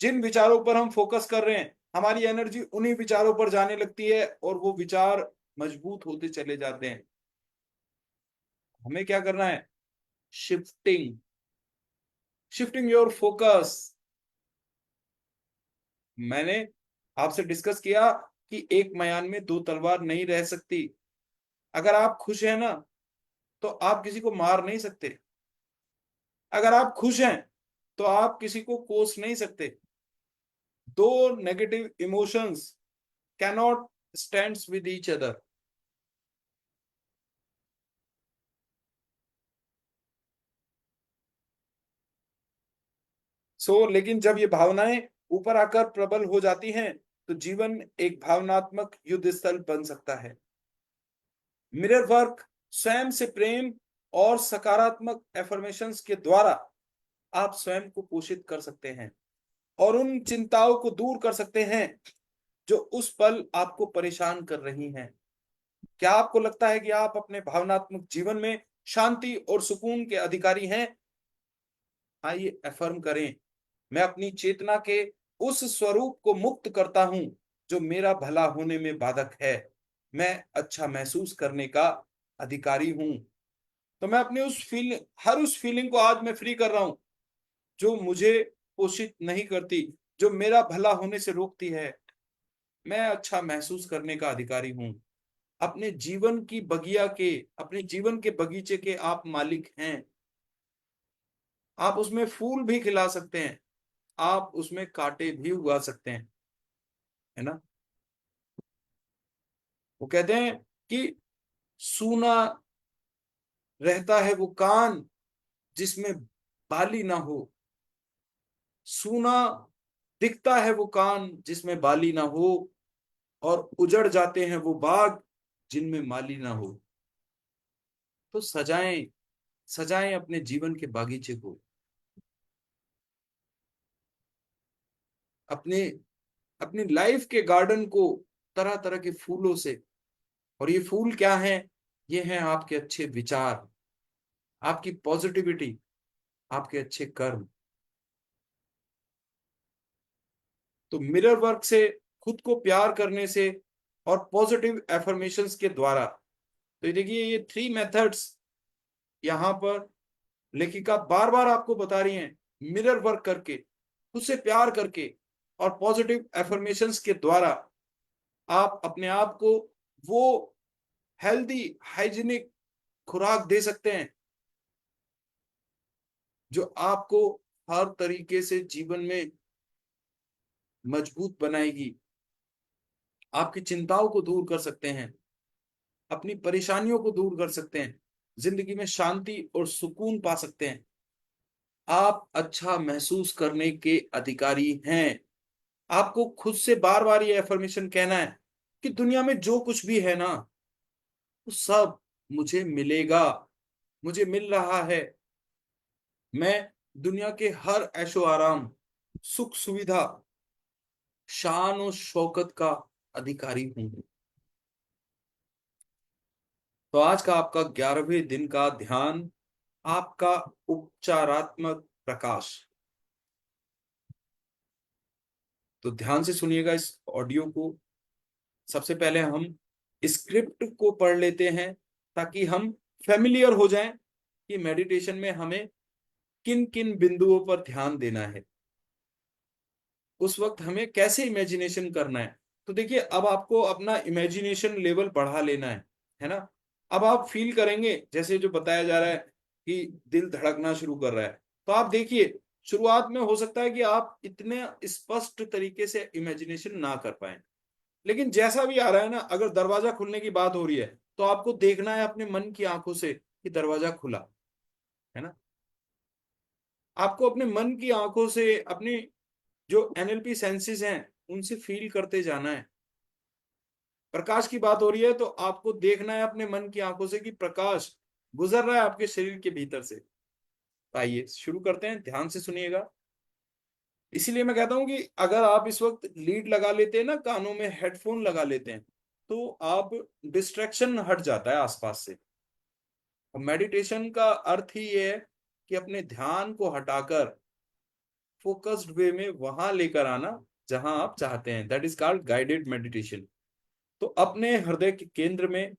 जिन विचारों पर हम फोकस कर रहे हैं हमारी एनर्जी उन्हीं विचारों पर जाने लगती है और वो विचार मजबूत होते चले जाते हैं। हमें क्या करना है? Shifting, shifting your focus. मैंने आपसे डिस्कस किया कि एक मयान में दो तलवार नहीं रह सकती। अगर आप खुश हैं ना, तो आप किसी को मार नहीं सकते। अगर आप खुश हैं तो आप किसी को कोस नहीं सकते। दो negative emotions cannot stands with each other. लेकिन जब ये भावनाएं ऊपर आकर प्रबल हो जाती हैं तो जीवन एक भावनात्मक युद्ध स्थल बन सकता है। मिरर वर्क, स्वयं से प्रेम और सकारात्मक एफर्मेशंस के द्वारा आप स्वयं को पोषित कर सकते हैं और उन चिंताओं को दूर कर सकते हैं जो उस पल आपको परेशान कर रही हैं। क्या आपको लगता है कि आप अपने भावनात्मक जीवन में शांति और सुकून के अधिकारी हैं? आइए अफर्म करें, मैं अपनी चेतना के उस स्वरूप को मुक्त करता हूं जो मेरा भला होने में बाधक है। मैं अच्छा महसूस करने का अधिकारी हूं। तो मैं अपनी हर उस फीलिंग को आज मैं फ्री कर रहा हूं जो मुझे पोषित नहीं करती, जो मेरा भला होने से रोकती है। मैं अच्छा महसूस करने का अधिकारी हूं। अपने जीवन की बगिया के अपने जीवन के बगीचे के आप मालिक हैं। आप उसमें फूल भी खिला सकते हैं, आप उसमें कांटे भी उगा सकते हैं, है ना। वो कहते हैं कि सूना रहता है वो कान जिसमें बाली ना हो। सूना दिखता है वो कान जिसमें बाली ना हो, और उजड़ जाते हैं वो बाग जिनमें माली ना हो। तो सजाएं, सजाएं अपने जीवन के बागीचे को, अपने अपनी लाइफ के गार्डन को तरह तरह के फूलों से। और ये फूल क्या हैं? ये हैं आपके अच्छे विचार, आपकी पॉजिटिविटी, आपके अच्छे कर्म। तो मिरर वर्क से, खुद को प्यार करने से और पॉजिटिव एफर्मेशंस के द्वारा, तो ये देखिए ये 3 मेथड्स यहां पर लेखिका बार बार आपको बता रही हैं। मिरर वर्क करके, खुद से प्यार करके और पॉजिटिव एफर्मेशंस के द्वारा आप अपने आप को वो हेल्दी हाइजीनिक खुराक दे सकते हैं जो आपको हर तरीके से जीवन में मजबूत बनाएगी। आपकी चिंताओं को दूर कर सकते हैं, अपनी परेशानियों को दूर कर सकते हैं, जिंदगी में शांति और सुकून पा सकते हैं। आप अच्छा महसूस करने के अधिकारी हैं। आपको खुद से बार बार ये एफर्मेशन कहना है कि दुनिया में जो कुछ भी है ना, वो सब मुझे मिलेगा, मुझे मिल रहा है। मैं दुनिया के हर ऐशो आराम, सुख सुविधा, शान और शौकत का अधिकारी हूं। तो आज का आपका 11वें दिन का ध्यान, आपका उपचारात्मक प्रकाश। तो ध्यान से सुनिएगा इस ऑडियो को। सबसे पहले हम स्क्रिप्ट को पढ़ लेते हैं ताकि हम फेमिलियर हो जाएं कि मेडिटेशन में हमें किन किन बिंदुओं पर ध्यान देना है, उस वक्त हमें कैसे इमेजिनेशन करना है। तो देखिए, अब आपको अपना इमेजिनेशन लेवल बढ़ा लेना है ना। अब आप फील करेंगे जैसे जो बताया जा रहा है कि दिल धड़कना शुरू कर रहा है। तो आप देखिए, शुरुआत में हो सकता है कि आप इतने स्पष्ट तरीके से इमेजिनेशन ना कर पाए, लेकिन जैसा भी आ रहा है ना, अगर दरवाजा खुलने की बात हो रही है तो आपको देखना है अपने मन की आंखों से कि दरवाजा खुला, है ना। आपको अपने मन की आंखों से अपनी जो एनएलपी सेंसेस हैं उनसे फील करते जाना है। प्रकाश की बात हो रही है तो आपको देखना है अपने मन की आंखों से कि प्रकाश गुजर रहा है आपके शरीर के भीतर से। आइए शुरू करते हैं, ध्यान से सुनिएगा। इसीलिए मैं कहता हूं कि अगर आप इस वक्त लीड लगा लेते हैं ना, कानों में हेडफोन लगा लेते हैं, तो आप डिस्ट्रैक्शन हट जाता है आसपास से। और मेडिटेशन का अर्थ ही ये है कि अपने ध्यान को हटाकर फोकस्ड वे में वहां लेकर आना जहां आप चाहते हैं। That is called guided meditation. तो अपने हृदय के केंद्र में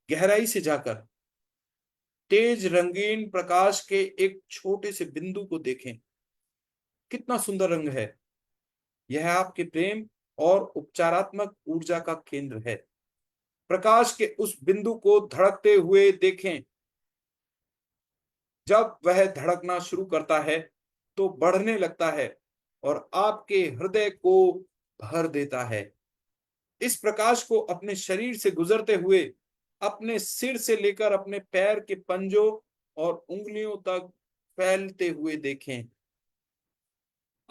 गहराई से जाकर तेज रंगीन प्रकाश के एक छोटे से बिंदु को देखें। कितना सुंदर रंग है। यह आपके प्रेम और उपचारात्मक ऊर्जा का केंद्र है। प्रकाश के उस बिंदु को धड़कते हुए देखें। जब वह धड़कना शुरू करता है तो बढ़ने लगता है और आपके हृदय को भर देता है। इस प्रकाश को अपने शरीर से गुजरते हुए अपने सिर से लेकर अपने पैर के पंजों और उंगलियों तक फैलते हुए देखें।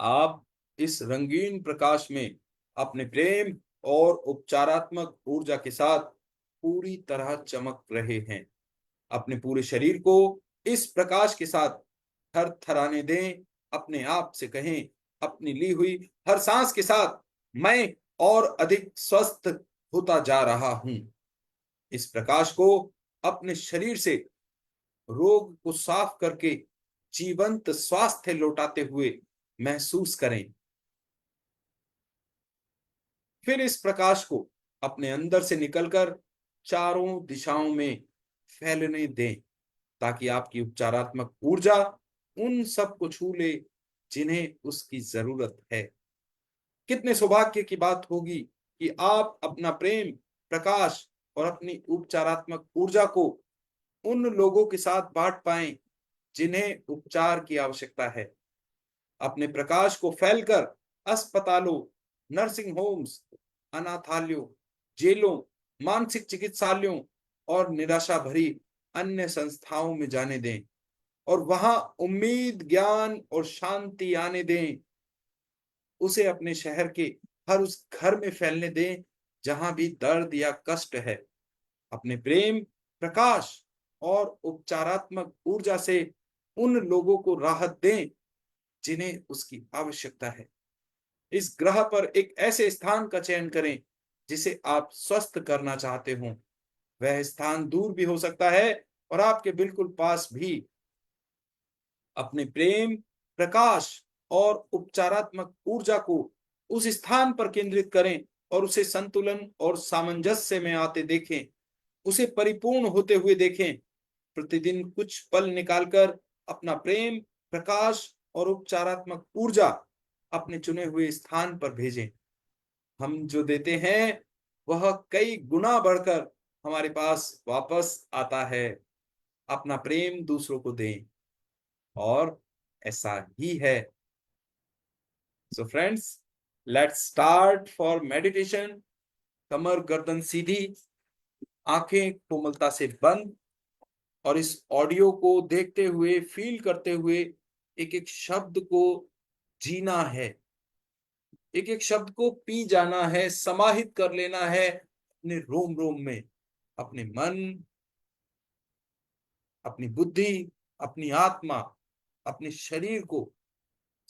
आप इस रंगीन प्रकाश में अपने प्रेम और उपचारात्मक ऊर्जा के साथ पूरी तरह चमक रहे हैं। अपने पूरे शरीर को इस प्रकाश के साथ थरथराने दें। अपने आप से कहें, अपनी ली हुई हर सांस के साथ मैं और अधिक स्वस्थ होता जा रहा हूं। इस प्रकाश को अपने शरीर से रोग को साफ करके जीवंत स्वास्थ्य लौटाते हुए महसूस करें। फिर इस प्रकाश को अपने अंदर से निकलकर चारों दिशाओं में फैलने दें, ताकि आपकी उपचारात्मक ऊर्जा उन सब को छू ले जिन्हें उसकी जरूरत है। कितने सौभाग्य की बात होगी कि आप अपना प्रेम, प्रकाश और अपनी उपचारात्मक ऊर्जा को उन लोगों के साथ बांट पाएं जिन्हें उपचार की आवश्यकता है। अपने प्रकाश को फैलकर अस्पतालों, नर्सिंग होम्स, अनाथालयों, जेलों, मानसिक चिकित्सालयों और निराशा भरी अन्य संस्थाओं में जाने दें और वहां उम्मीद, ज्ञान और शांति आने दें। उसे अपने शहर के हर उस घर में फैलने दें जहां भी दर्द या कष्ट है। अपने प्रेम, प्रकाश और उपचारात्मक ऊर्जा से उन लोगों को राहत दें जिन्हें उसकी आवश्यकता है। इस ग्रह पर एक ऐसे स्थान का चयन करें जिसे आप स्वस्थ करना चाहते हो। वह स्थान दूर भी हो सकता है और आपके बिल्कुल पास भी। अपने प्रेम, प्रकाश और उपचारात्मक ऊर्जा को उस स्थान पर केंद्रित करें और उसे संतुलन और सामंजस्य में आते देखें। उसे परिपूर्ण होते हुए देखें। प्रतिदिन कुछ पल निकालकर अपना प्रेम, प्रकाश और उपचारात्मक ऊर्जा अपने चुने हुए स्थान पर भेजें। हम जो देते हैं वह कई गुना बढ़कर हमारे पास वापस आता है। अपना प्रेम दूसरों को दें और ऐसा ही है। So friends, let's start for meditation. कमर गर्दन सीधी, आंखें कोमलता से बंद और इस ऑडियो को देखते हुए, फील करते हुए एक एक शब्द को जीना है, एक एक शब्द को पी जाना है, समाहित कर लेना है अपने रोम रोम में। अपने मन, अपनी बुद्धि, अपनी आत्मा, अपने शरीर को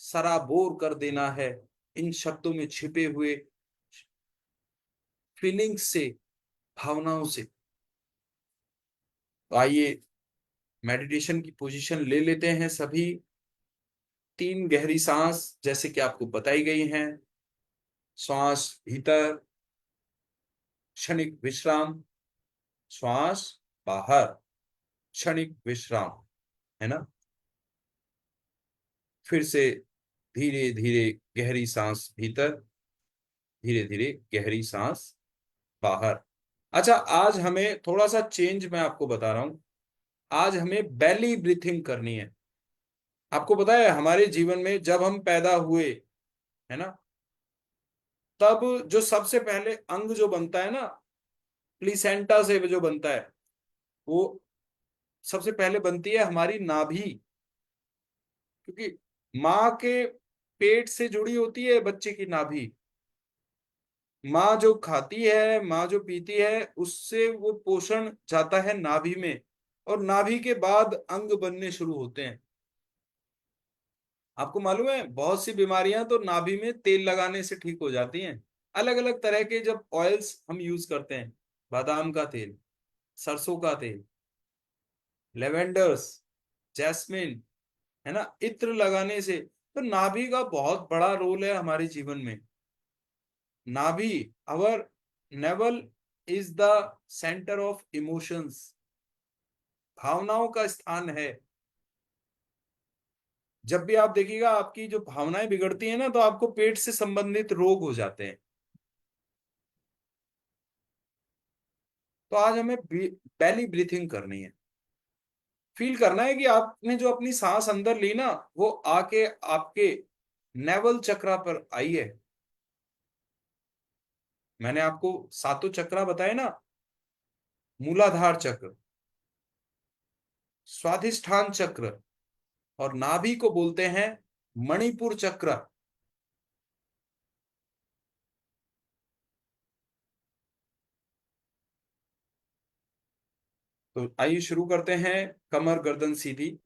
सराबोर कर देना है इन शब्दों में छिपे हुए फीलिंग्स से, भावनाओं से। तो आइए मेडिटेशन की पोजीशन ले लेते हैं सभी। 3 गहरी सांस जैसे कि आपको बताई गई हैं। श्वास भीतर, क्षणिक विश्राम, श्वास बाहर, क्षणिक विश्राम, है ना। फिर से धीरे धीरे गहरी सांस भीतर, धीरे धीरे गहरी सांस बाहर। अच्छा, आज हमें थोड़ा सा चेंज मैं आपको बता रहा हूं। आज हमें बेली ब्रीथिंग करनी है। आपको पता है हमारे जीवन में जब हम पैदा हुए, है ना, तब जो सबसे पहले अंग जो बनता है ना, प्लीसेंटा से जो बनता है, वो सबसे पहले बनती है हमारी नाभि। क्योंकि माँ के पेट से जुड़ी होती है बच्चे की नाभि। माँ जो खाती है, माँ जो पीती है, उससे वो पोषण जाता है नाभि में और नाभि के बाद अंग बनने शुरू होते हैं। आपको मालूम है बहुत सी बीमारियां तो नाभि में तेल लगाने से ठीक हो जाती हैं। अलग अलग तरह के जब ऑयल्स हम यूज करते हैं, बादाम का तेल, सरसों का तेल, लेवेंडर्स, जैस्मिन, है ना, इत्र लगाने से तो नाभि का बहुत बड़ा रोल है हमारे जीवन में। नाभि, our navel is the centre of emotions, भावनाओं का स्थान है। जब भी आप देखिएगा आपकी जो भावनाएं बिगड़ती हैं ना, तो आपको पेट से संबंधित रोग हो जाते हैं। तो आज हमें बेली ब्रीथिंग करनी है। फील करना है कि आपने जो अपनी सांस अंदर ली ना, वो आके आपके नेवल चक्रा पर आई है। मैंने आपको सातों चक्रा बताए ना, मूलाधार चक्र, स्वाधिष्ठान चक्र और नाभि को बोलते हैं मणिपुर चक्र। तो आइए शुरू करते हैं। कमर गर्दन सीधी,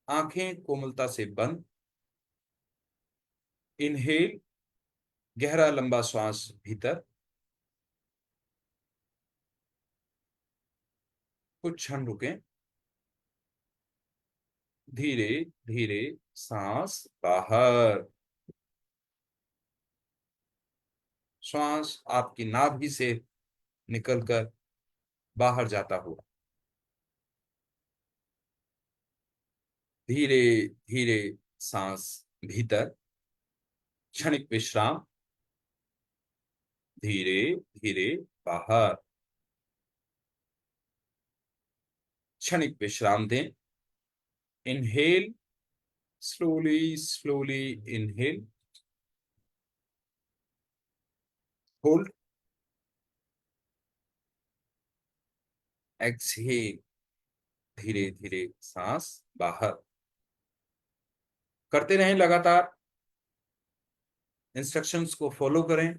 आंखें कोमलता से बंद। इनहेल, गहरा लंबा श्वास भीतर, कुछ क्षण रुकें। धीरे धीरे सांस बाहर। श्वास आपकी नाभि से निकलकर बाहर जाता हुआ। धीरे धीरे सांस भीतर। क्षणिक विश्राम। धीरे धीरे बाहर। क्षणिक विश्राम दें। Inhale, slowly slowly inhale, hold, exhale. धीरे धीरे सांस बाहर। करते रहें लगातार। इंस्ट्रक्शंस को फॉलो करें।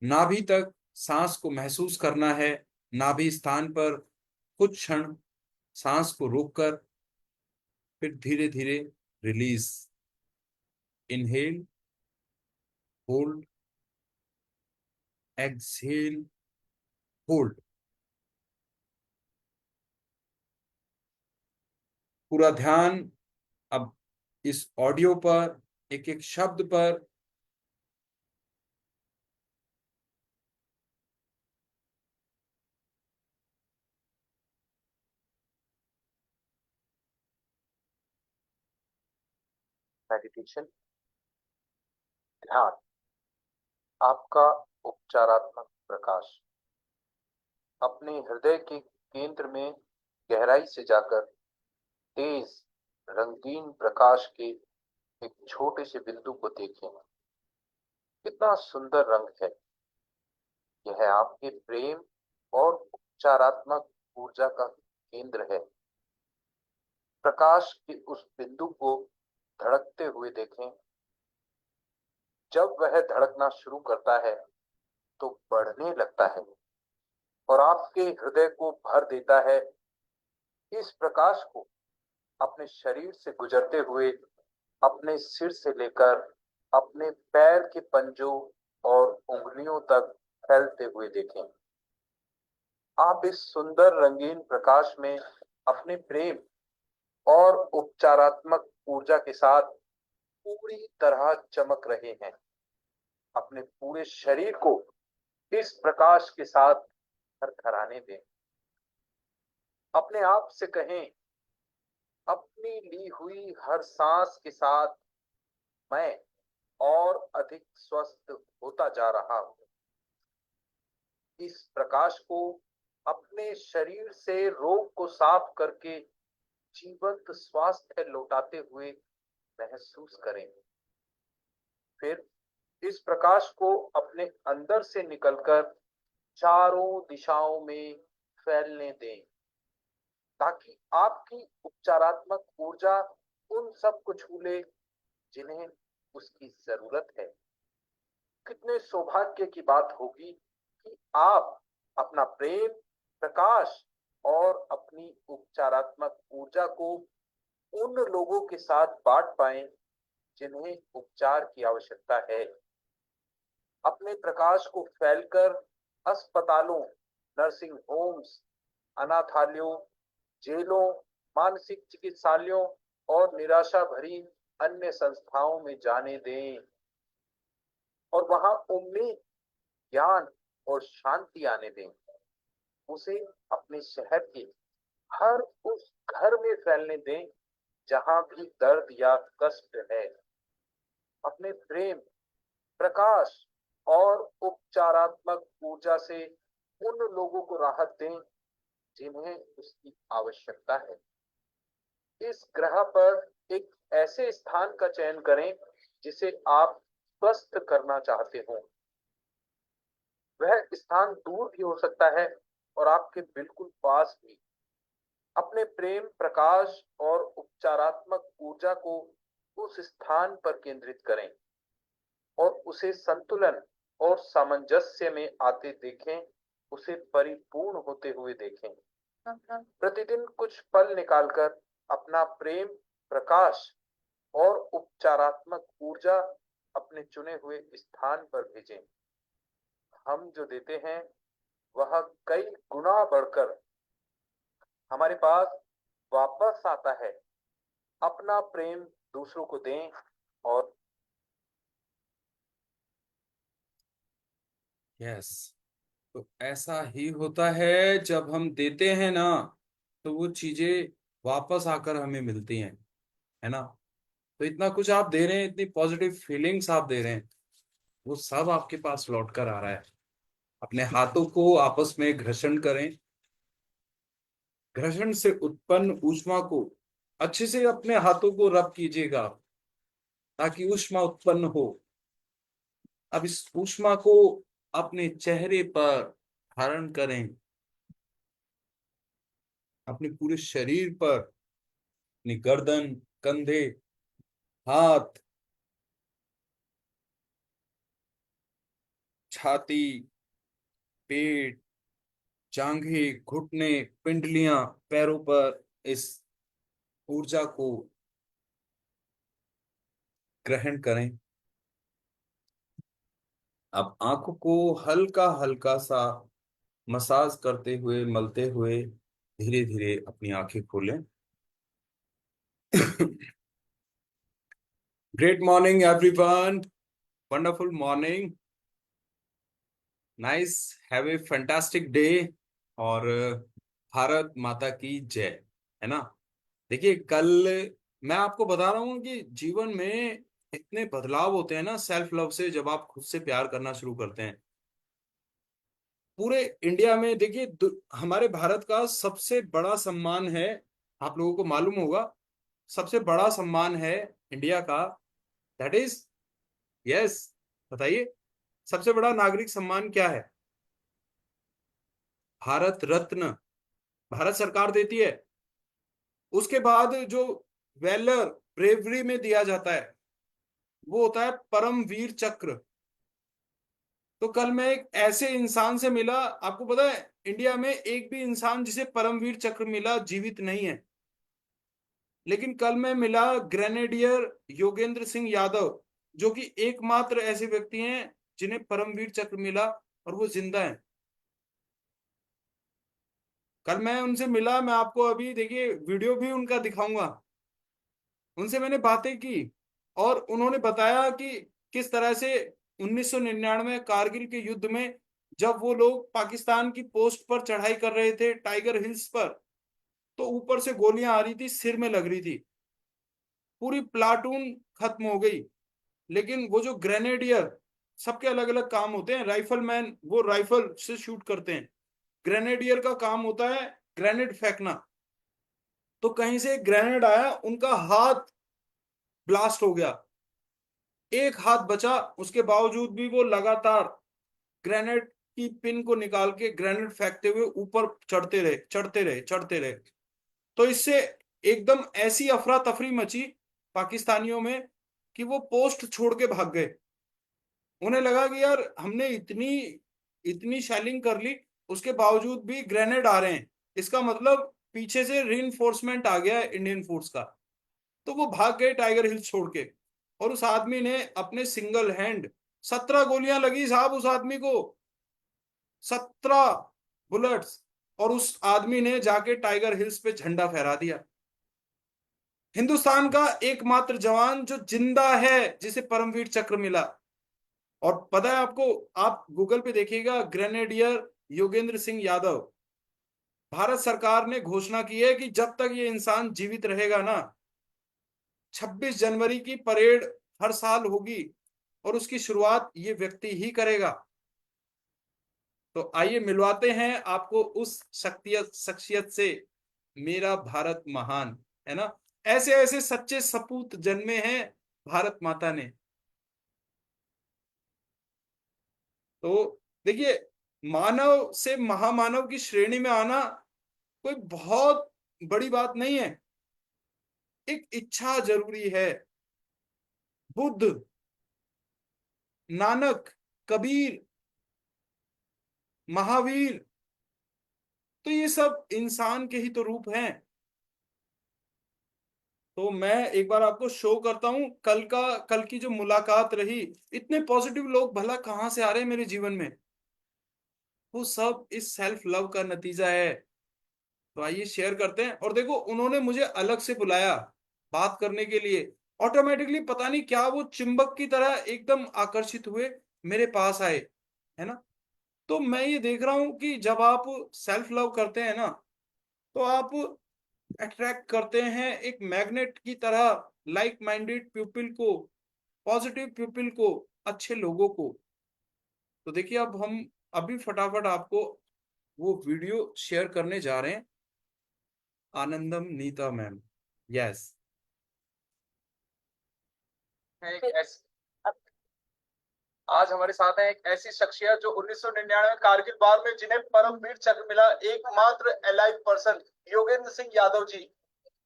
नाभि तक सांस को महसूस करना है। नाभि स्थान पर कुछ क्षण सांस को रोककर फिर धीरे धीरे release. Inhale, hold, exhale, hold. पूरा ध्यान अब इस ऑडियो पर, एक एक शब्द पर। मेडिटेशन, ध्यान, आपका उपचारात्मक प्रकाश। अपने हृदय के केंद्र में गहराई से जाकर तेज रंगीन प्रकाश के एक छोटे से बिंदु को देखें। कितना सुंदर रंग है। यह आपके प्रेम और उपचारात्मक ऊर्जा का केंद्र है। प्रकाश के उस बिंदु को धड़कते हुए देखें। जब वह धड़कना शुरू करता है तो बढ़ने लगता है और आपके हृदय को भर देता है। इस प्रकाश को अपने शरीर से गुजरते हुए अपने सिर से लेकर अपने पैर के पंजों और उंगलियों तक फैलते हुए देखें। आप इस सुंदर रंगीन प्रकाश में अपने प्रेम और उपचारात्मक ऊर्जा के साथ पूरी तरह चमक रहे हैं। अपने पूरे शरीर को इस प्रकाश के साथ थरथराने दें। अपने आप से कहें, अपनी ली हुई हर सांस के साथ मैं और अधिक स्वस्थ होता जा रहा हूं। इस प्रकाश को अपने शरीर से रोग को साफ करके जीवंत स्वास्थ्य लौटाते हुए महसूस करें। फिर इस प्रकाश को अपने अंदर से निकलकर चारों दिशाओं में फैलने दें, ताकि आपकी उपचारात्मक ऊर्जा उन सब को छू ले जिन्हें उसकी जरूरत है। कितने सौभाग्य की बात होगी कि आप अपना प्रेम, प्रकाश और अपनी उपचारात्मक ऊर्जा को उन लोगों के साथ बांट पाएं जिन्हें उपचार की आवश्यकता है। अपने प्रकाश को फैलकर अस्पतालों, नर्सिंग होम्स, अनाथालयों, जेलों, मानसिक चिकित्सालयों और निराशा भरी अन्य संस्थाओं में जाने दें और वहां उम्मीद, ज्ञान और शांति आने दें। उसे अपने शहर के हर उस घर में फैलने दें जहां भी दर्द या कष्ट है। अपने प्रेम, प्रकाश और उपचारात्मक ऊर्जा से उन लोगों को राहत दें जिन्हें उसकी आवश्यकता है। इस ग्रह पर एक ऐसे स्थान का चयन करें जिसे आप स्वस्थ करना चाहते हो। वह स्थान दूर भी हो सकता है और आपके बिल्कुल पास भी। अपने प्रेम, प्रकाश और उपचारात्मक ऊर्जा को उस स्थान पर केंद्रित करें और उसे संतुलन और सामंजस्य में आते देखें, उसे परिपूर्ण होते हुए देखें। प्रतिदिन कुछ पल निकालकर अपना प्रेम, प्रकाश और उपचारात्मक ऊर्जा अपने चुने हुए स्थान पर भेजें। हम जो देते हैं वह कई गुना बढ़कर हमारे पास वापस आता है। अपना प्रेम दूसरों को दें और यस, तो ऐसा ही होता है जब हम देते हैं ना, तो वो चीजें वापस आकर हमें मिलती हैं, है ना। तो इतना कुछ आप दे रहे हैं, इतनी पॉजिटिव फीलिंग्स आप दे रहे हैं, वो सब आपके पास लौट कर आ रहा है। अपने हाथों को आपस में घर्षण करें, घर्षण से उत्पन्न ऊष्मा को अच्छे से अपने हाथों को रब कीजिएगा ताकि ऊष्मा उत्पन्न हो। अब इस ऊष्मा को अपने चेहरे पर धारण करें, अपने पूरे शरीर पर, अपनी गर्दन, कंधे, हाथ, छाती, पेट, जांघें, घुटने, पिंडलियां, पैरों पर इस ऊर्जा को ग्रहण करें। अब आंखों को हल्का हल्का सा मसाज करते हुए, मलते हुए धीरे धीरे अपनी आंखें खोलें। Great morning everyone, wonderful morning, nice, have a fantastic day. और भारत माता की जय, है ना। देखिए, कल मैं आपको बता रहा हूँ कि जीवन में इतने बदलाव होते हैं ना सेल्फ लव से, जब आप खुद से प्यार करना शुरू करते हैं। पूरे इंडिया में देखिए, हमारे भारत का सबसे बड़ा सम्मान है, आप लोगों को मालूम होगा, सबसे बड़ा सम्मान है इंडिया का, दैट इज, यस, बताइए, सबसे बड़ा नागरिक सम्मान क्या है? भारत रत्न, भारत सरकार देती है। उसके बाद जो वेलर, ब्रेवरी में दिया जाता है, वो होता है परमवीर चक्र। तो कल मैं एक ऐसे इंसान से मिला, आपको पता है इंडिया में एक भी इंसान जिसे परमवीर चक्र मिला जीवित नहीं है। लेकिन कल मैं मिला ग्रेनेडियर योगेंद्र सिंह यादव, जो कि एकमात्र ऐसे व्यक्ति हैं जिन्हें परमवीर चक्र मिला और वो जिंदा हैं। कल मैं उनसे मिला, मैं आपको अभी देखिए वीडियो भी उनका दिखाऊंगा। उनसे मैंने बातें की और उन्होंने बताया कि किस तरह से 1999 कारगिल के युद्ध में जब वो लोग पाकिस्तान की पोस्ट पर चढ़ाई कर रहे थे टाइगर हिल्स पर, तो ऊपर से गोलियां आ रही थी, सिर में लग रही थी, पूरी प्लाटून खत्म हो गई। लेकिन वो जो ग्रेनेडियर, सबके अलग अलग काम होते हैं, राइफलमैन वो राइफल से शूट करते हैं, ग्रेनेडियर का काम होता है ग्रेनेड फेंकना। तो कहीं से ग्रेनेड आया, उनका हाथ ब्लास्ट हो गया, एक हाथ बचा, उसके बावजूद भी वो लगातार ग्रेनेड की पिन को निकाल के ग्रेनेड फेंकते हुए ऊपर चढ़ते रहे, चढ़ते रहे, चढ़ते रहे। तो इससे एकदम ऐसी अफरा तफरी मची पाकिस्तानियों में कि वो पोस्ट छोड़ के भाग गए। उन्हें लगा कि यार हमने इतनी इतनी शेलिंग कर ली, उसके बावजूद भी ग्रेनेड आ रहे हैं, इसका मतलब पीछे से रीइंफोर्समेंट आ गया है इंडियन फोर्स का। तो वो भाग गए टाइगर हिल छोड़ के। और उस आदमी ने अपने सिंगल हैंड, 17 गोलियां लगी साहब उस आदमी को, 17 बुलेट्स, और उस आदमी ने जाके टाइगर हिल्स पे झंडा फहरा दिया। हिंदुस्तान का एकमात्र जवान जो जिंदा है, जिसे परमवीर चक्र मिला। और पता है आपको, आप गूगल पे देखिएगा, ग्रेनेडियर योगेंद्र सिंह यादव, भारत सरकार ने घोषणा की है कि जब तक ये इंसान जीवित रहेगा ना, 26 जनवरी की परेड हर साल होगी और उसकी शुरुआत ये व्यक्ति ही करेगा। तो आइए मिलवाते हैं आपको उस शख्सियत से, मेरा भारत महान, है ना। ऐसे ऐसे सच्चे सपूत जन्मे हैं भारत माता ने। तो देखिए, मानव से महामानव की श्रेणी में आना कोई बहुत बड़ी बात नहीं है, एक इच्छा जरूरी है। बुद्ध, नानक, कबीर, महावीर, तो ये सब इंसान के ही तो रूप हैं। तो मैं एक बार आपको शो करता हूं कल की जो मुलाकात रही, इतने पॉजिटिव लोग भला कहां से आ रहे हैं मेरे जीवन में। वो सब इस सेल्फ लव का नतीजा है। तो आइए शेयर करते हैं। और देखो, उन्होंने मुझे अलग से बुलाया बात करने के लिए। ऑटोमेटिकली पता नहीं क्या वो चुंबक की तरह एकदम आकर्षित हुए, मेरे पास आए, है ना। तो मैं ये देख रहा हूं कि जब आप सेल्फ लव करते हैं ना, तो आप अट्रैक्ट करते हैं एक मैग्नेट की तरह लाइक माइंडेड पीपल को, पॉजिटिव पीपल को, अच्छे लोगों को। तो देखिए, अब हम अभी फटाफट आपको वो वीडियो शेयर करने जा रहे हैं। आनंदम नीता मैम, यस। एक ऐसी आज हमारे साथ है एक ऐसी शख्सियत जो 1999 कारगिल वार में जिन्हें परमवीर चक्र मिला, एकमात्र अलाइव पर्सन, योगेंद्र सिंह यादव जी।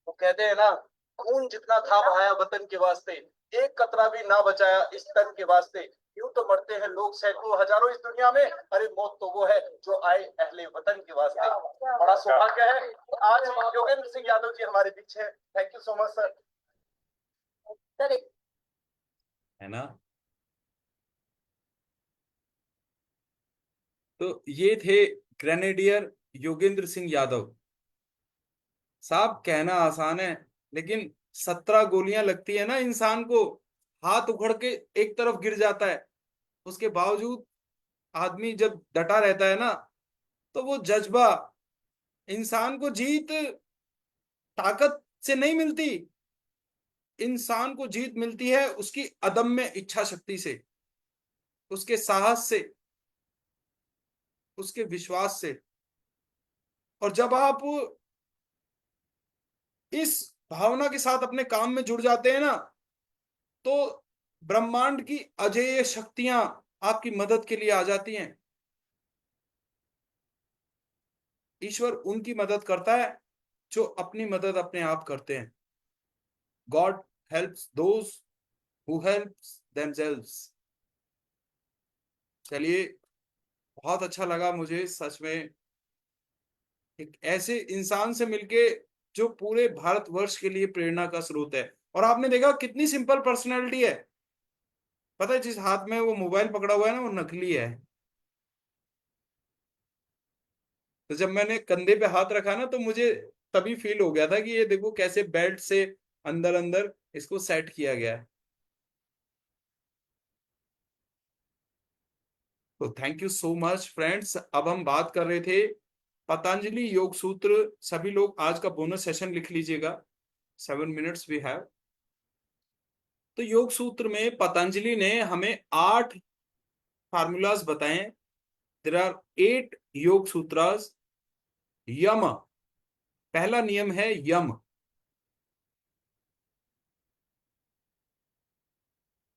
वो कहते हैं ना, खून जितना था बहाया वतन के वास्ते, एक कतरा भी ना बचाया इस तन के वास्ते। यूं तो मरते हैं लोग सैकड़ों हजारों इस दुनिया में, अरे मौत तो वो है जो आए अहले वतन के वास्ते। बड़ा सौभाग्य है आज योगेंद्र सिंह यादव जी हमारे बीच है। Thank you so much sir. है ना। तो ये थे ग्रेनेडियर योगेंद्र सिंह यादव साहब। कहना आसान है, लेकिन 17 गोलियां लगती है ना इंसान को, हाथ उखड़ के एक तरफ गिर जाता है, उसके बावजूद आदमी जब डटा रहता है ना, तो वो जज्बा, इंसान को जीत ताकत से नहीं मिलती। इंसान को जीत मिलती है उसकी अदम्य इच्छा शक्ति से, उसके साहस से, उसके विश्वास से। और जब आप इस भावना के साथ अपने काम में जुड़ जाते हैं ना, तो ब्रह्मांड की अजेय शक्तियां आपकी मदद के लिए आ जाती हैं। ईश्वर उनकी मदद करता है जो अपनी मदद अपने आप करते हैं। God helps those who helps themselves. चलिए, बहुत अच्छा लगा मुझे सच में एक ऐसे इंसान से मिलके जो पूरे भारतवर्ष के लिए प्रेरणा का स्रोत है। और आपने देखा कितनी सिंपल पर्सनैलिटी है। पता है, जिस हाथ में वो मोबाइल पकड़ा हुआ है ना, वो नकली है। तो जब मैंने कंधे पे हाथ रखा ना, तो मुझे तभी फील हो गया था कि ये देखो कैसे बेल्ट से अंदर अंदर इसको सेट किया गया है। तो thank you so much friends. अब हम बात कर रहे थे पतंजलि योग सूत्र। सभी लोग आज का बोनस सेशन लिख लीजिएगा, 7 मिनट्स वी हैव। तो योग सूत्र में पतंजलि ने हमें 8 फार्मूलाज बताए। देर आर 8 योग सूत्रास। यम, पहला नियम है यम।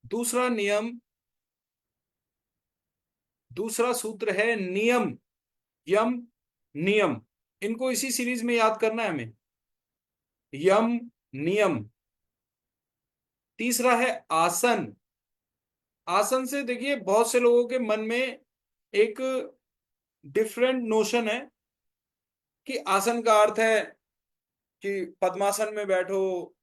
दूसरा नियम, दूसरा सूत्र है नियम। यम, नियम, इनको इसी सीरीज में याद करना है हमें। यम, नियम। तीसरा है आसन। आसन से देखिए, बहुत से लोगों के मन में एक डिफरेंट नोशन है कि आसन का अर्थ है कि पद्मासन में बैठो,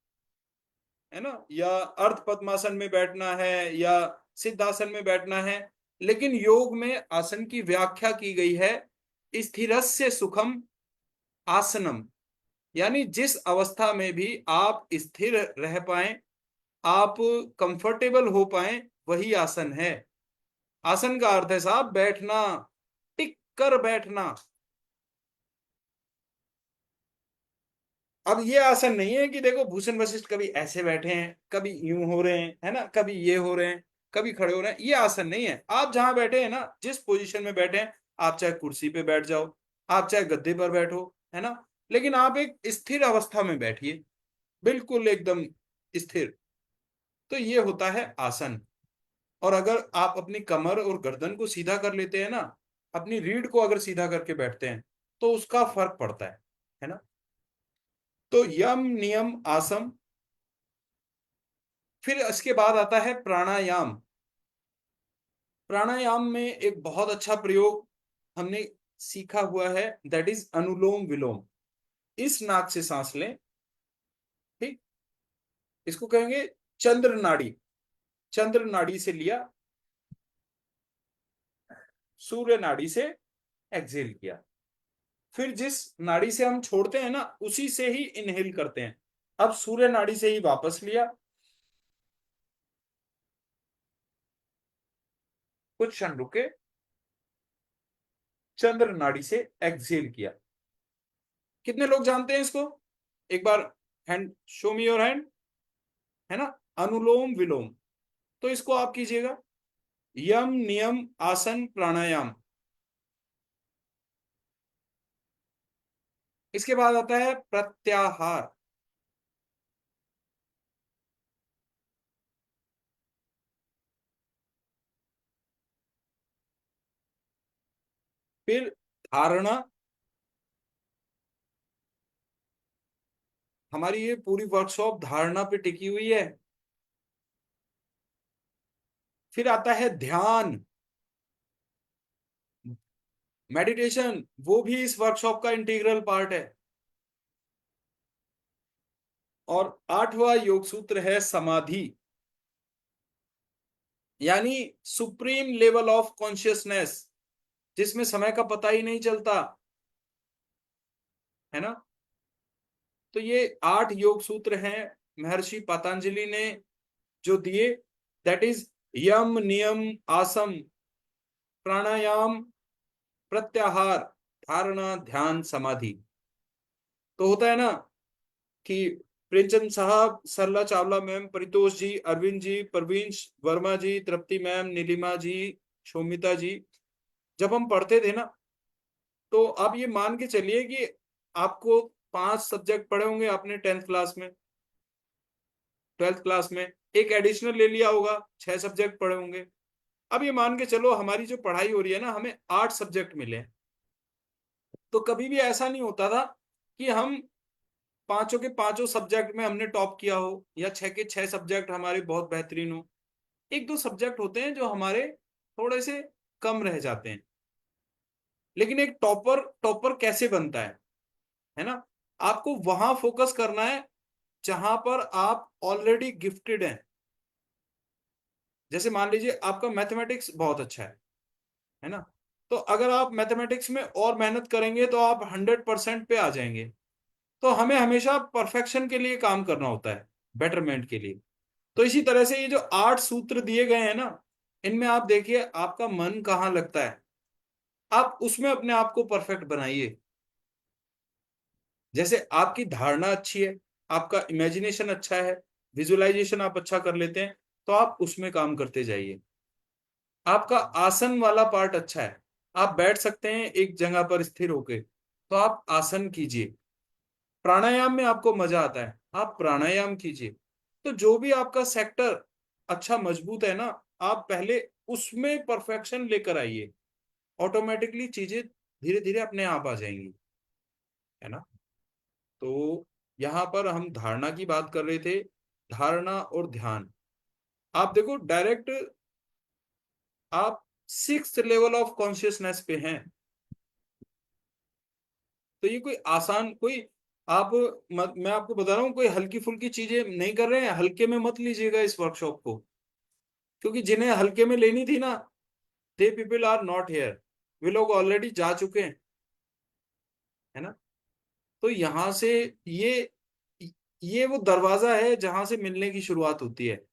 है ना, या अर्ध पद्मासन में बैठना है, या सिद्धासन में बैठना है। लेकिन योग में आसन की व्याख्या की गई है स्थिरस्य सुखम आसनम। यानी जिस अवस्था में भी आप स्थिर रह पाए, आप कंफर्टेबल हो पाए, वही आसन है। आसन का अर्थ है साहब बैठना, टिक कर बैठना। अब ये आसन नहीं है कि देखो भूषण वशिष्ठ कभी ऐसे बैठे हैं, कभी यूं हो रहे हैं, है ना, कभी ये हो रहे हैं, कभी खड़े हो रहे हैं। ये आसन नहीं है। आप जहां बैठे हैं ना, जिस पोजीशन में बैठे हैं, आप चाहे कुर्सी पे बैठ जाओ, आप चाहे गद्दे पर बैठो, है ना, लेकिन आप एक स्थिर अवस्था में बैठिए, बिल्कुल एकदम स्थिर। तो ये होता है आसन। और अगर आप अपनी कमर और गर्दन को सीधा कर लेते हैं ना, अपनी रीढ़ को अगर सीधा करके बैठते हैं, तो उसका फर्क पड़ता है ना। तो यम, नियम, आसन। फिर इसके बाद आता है प्राणायाम। प्राणायाम में एक बहुत अच्छा प्रयोग हमने सीखा हुआ है, दैट इज अनुलोम विलोम। इस नाक से सांस लें, ठीक, इसको कहेंगे चंद्र नाड़ी। चंद्र नाड़ी से लिया, सूर्य नाड़ी से एक्सहेल किया। फिर जिस नाड़ी से हम छोड़ते हैं ना, उसी से ही इनहेल करते हैं। अब सूर्य नाड़ी से ही वापस लिया, कुछ क्षण रुके, चंद्र नाड़ी से एक्सहेल किया। कितने लोग जानते हैं इसको? एक बार hand, show me your hand, है ना, अनुलोम विलोम। तो इसको आप कीजिएगा, यम नियम आसन प्राणायाम। इसके बाद आता है प्रत्याहार। फिर धारणा। हमारी ये पूरी वर्कशॉप धारणा पे टिकी हुई है। फिर आता है ध्यान, मेडिटेशन, वो भी इस वर्कशॉप का इंटीग्रल पार्ट है। और 8वां योग सूत्र है समाधि, यानी सुप्रीम लेवल ऑफ कॉन्शियसनेस, जिसमें समय का पता ही नहीं चलता, है ना। तो ये 8 योग सूत्र हैं महर्षि पतंजलि ने जो दिए, दैट इज यम नियम आसन प्राणायाम प्रत्याहार धारणा ध्यान समाधि। तो होता है ना कि प्रेमचंद साहब, सरला चावला मैम, परितोष जी, अरविंद जी, परवीन वर्मा जी, तृप्ति मैम, नीलिमा जी, शोमिता जी, जब हम पढ़ते थे ना, तो आप ये मान के चलिए कि आपको 5 सब्जेक्ट पढ़े होंगे आपने 10th क्लास में, 12th क्लास में, एक एडिशनल ले लिया होगा, 6 सब्जेक्ट पढ़े होंगे। अब ये मान के चलो हमारी जो पढ़ाई हो रही है ना, हमें 8 सब्जेक्ट मिले हैं। तो कभी भी ऐसा नहीं होता था कि हम पांचों के पांचों सब्जेक्ट में हमने टॉप किया हो, या 6 के 6 सब्जेक्ट हमारे बहुत बेहतरीन हो। एक दो सब्जेक्ट होते हैं जो हमारे थोड़े से कम रह जाते हैं। लेकिन एक टॉपर टॉपर कैसे बनता है ना, आपको वहां फोकस करना है जहां पर आप ऑलरेडी गिफ्टेड हैं। जैसे मान लीजिए आपका मैथमेटिक्स बहुत अच्छा है ना, तो अगर आप मैथमेटिक्स में और मेहनत करेंगे तो आप 100% पे आ जाएंगे। तो हमें हमेशा परफेक्शन के लिए काम करना होता है, बेटरमेंट के लिए। तो इसी तरह से ये जो 8 सूत्र दिए गए हैं ना, इनमें आप देखिए आपका मन कहाँ लगता है, आप उसमें अपने आप को परफेक्ट बनाइए। जैसे आपकी धारणा अच्छी है, आपका इमेजिनेशन अच्छा है, विजुअलाइजेशन आप अच्छा कर लेते हैं, तो आप उसमें काम करते जाइए। आपका आसन वाला पार्ट अच्छा है, आप बैठ सकते हैं एक जगह पर स्थिर होके, तो आप आसन कीजिए। प्राणायाम में आपको मजा आता है, आप प्राणायाम कीजिए। तो जो भी आपका सेक्टर अच्छा मजबूत है ना, आप पहले उसमें परफेक्शन लेकर आइए, ऑटोमेटिकली चीजें धीरे धीरे अपने आप आ जाएंगी, है ना। तो यहाँ पर हम धारणा की बात कर रहे थे, धारणा और ध्यान। आप देखो डायरेक्ट आप 6th लेवल ऑफ कॉन्शियसनेस पे हैं। तो ये कोई आसान, कोई आप मैं आपको बता रहा हूँ, कोई हल्की फुल्की चीजें नहीं कर रहे हैं, हल्के में मत लीजिएगा इस वर्कशॉप को। क्योंकि जिन्हें हल्के में लेनी थी ना, they people are not here, वे लोग ऑलरेडी जा चुके हैं, है ना। तो यहां से ये ये वो दरवाजा है जहां से मिलने की शुरुआत होती है।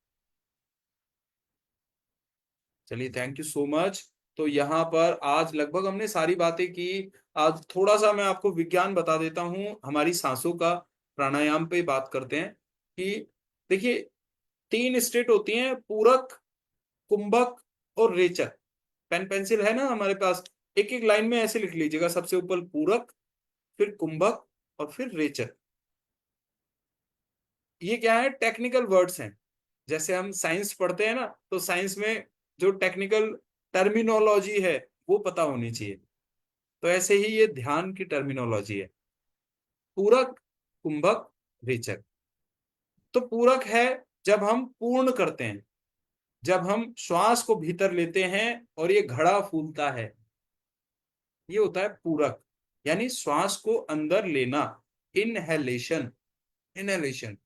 चलिए, थैंक यू सो मच। तो यहाँ पर आज लगभग हमने सारी बातें की। आज थोड़ा सा मैं आपको विज्ञान बता देता हूँ हमारी सांसों का। प्राणायाम पे बात करते हैं कि देखिए 3 स्टेट होती हैं, पूरक, कुंभक और रेचक। पेन पेंसिल है ना हमारे पास, एक एक लाइन में ऐसे लिख लीजिएगा, सबसे ऊपर पूरक, फिर कुंभक और फिर रेचक। ये क्या है, टेक्निकल वर्ड्स हैं। जैसे हम साइंस पढ़ते हैं ना, तो साइंस में जो टेक्निकल टर्मिनोलॉजी है वो पता होनी चाहिए। तो ऐसे ही ये ध्यान की टर्मिनोलॉजी है, पूरक, कुंभक, रेचक। तो पूरक है जब हम पूर्ण करते हैं, जब हम श्वास को भीतर लेते हैं और ये घड़ा फूलता है, ये होता है पूरक, यानी श्वास को अंदर लेना, इनहेलेशन, इनहेलेशन।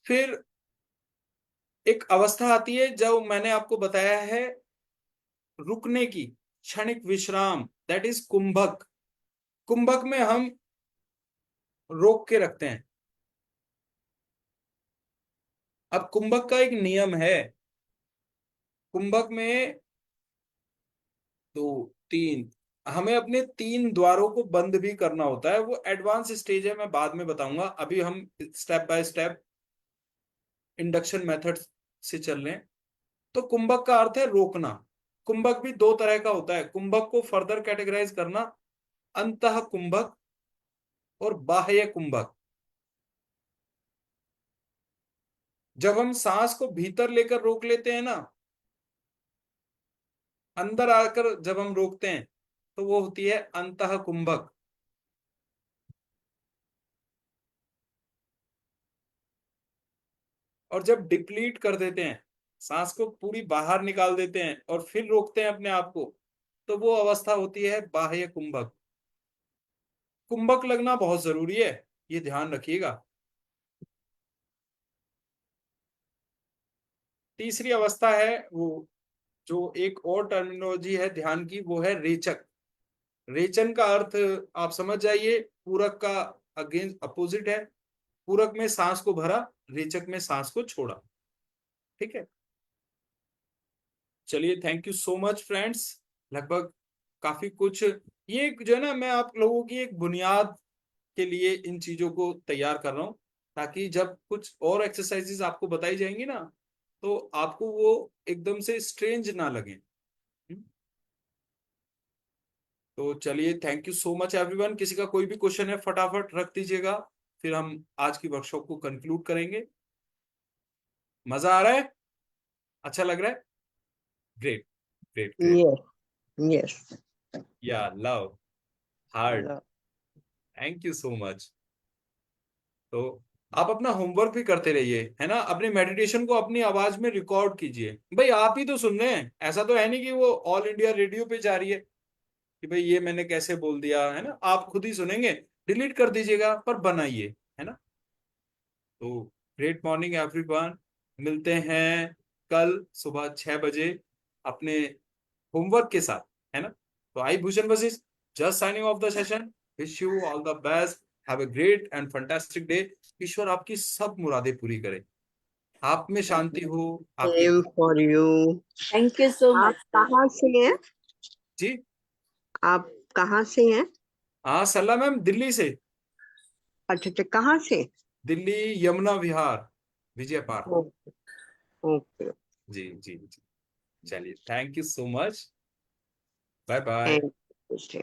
फिर एक अवस्था आती है जो मैंने आपको बताया है, रुकने की, क्षणिक विश्राम, दैट इज कुंभक। कुंभक में हम रोक के रखते हैं। अब कुंभक का एक नियम है, कुंभक में 2 3 हमें अपने 3 द्वारों को बंद भी करना होता है। वो एडवांस स्टेज है, मैं बाद में बताऊंगा। अभी हम step by step induction method से चल रहे हैं। तो कुंभक का अर्थ है रोकना। कुंभक भी 2 तरह का होता है। कुंभक को फर्दर कैटेगराइज करना, अंतः कुंभक और बाह्य कुंभक। जब हम सांस को भीतर लेकर रोक लेते हैं ना, अंदर आकर जब हम रोकते हैं, तो वो होती है अंतः कुंभक। और जब डिप्लीट कर देते हैं, सांस को पूरी बाहर निकाल देते हैं और फिर रोकते हैं अपने आप को, तो वो अवस्था होती है बाह्य कुंभक। कुंभक लगना बहुत जरूरी है, ये ध्यान रखिएगा। तीसरी अवस्था है वो, जो एक और टर्मिनोलॉजी है ध्यान की, वो है रेचक। रेचन का अर्थ आप समझ जाइए, पूरक का अगेंस्ट अपोजिट है। पूरक में सांस को भरा, रेचक में सांस को छोड़ा। ठीक है, चलिए, thank you so much friends. लगभग काफी कुछ, ये जो है ना, मैं आप लोगों की एक बुनियाद के लिए इन चीजों को तैयार कर रहा हूँ, ताकि जब कुछ और एक्सरसाइजेस आपको बताई जाएंगी ना, तो आपको वो एकदम से स्ट्रेंज ना लगे। तो चलिए, thank you so much everyone. किसी का कोई भी क्वेश्चन है फटाफट रख दीजिएगा, फिर हम आज की वर्कशॉप को कंक्लूड करेंगे। मजा आ रहा है? अच्छा लग रहा है? Great great great. Yes, yes. या love hard. Love. Thank you so much. तो आप अपना होमवर्क भी करते रहिए, है ना। अपनी मेडिटेशन को अपनी आवाज में रिकॉर्ड कीजिए। भाई आप ही तो सुन रहे हैं, ऐसा तो है नहीं कि वो ऑल इंडिया रेडियो पे जा रही है कि भाई ये मैंने कैसे बोल दिया, है ना। आप खुद ही सुनेंगे, डिलीट कर दीजिएगा, पर बनाइए, है ना। तो ग्रेट मॉर्निंग एवरीवन, मिलते हैं कल सुबह 6 बजे अपने होमवर्क के साथ, है ना। तो I Bhushan Vashisht, just signing off the session. Wish you all the best, have a great and fantastic day. ईश्वर आपकी सब मुरादें पूरी करे, आप में शांति हो, आपके Same for you. Thank you सो आप मच। कहाँ से हैं? जी। आप कहाँ से हैं? हाँ सल्ला मैम, दिल्ली से। अच्छा अच्छा, कहाँ से? Delhi Yamuna Vihar, Vijay Park. Okay okay. जी जी जी। चलिए, thank you so much, bye bye. Thank you.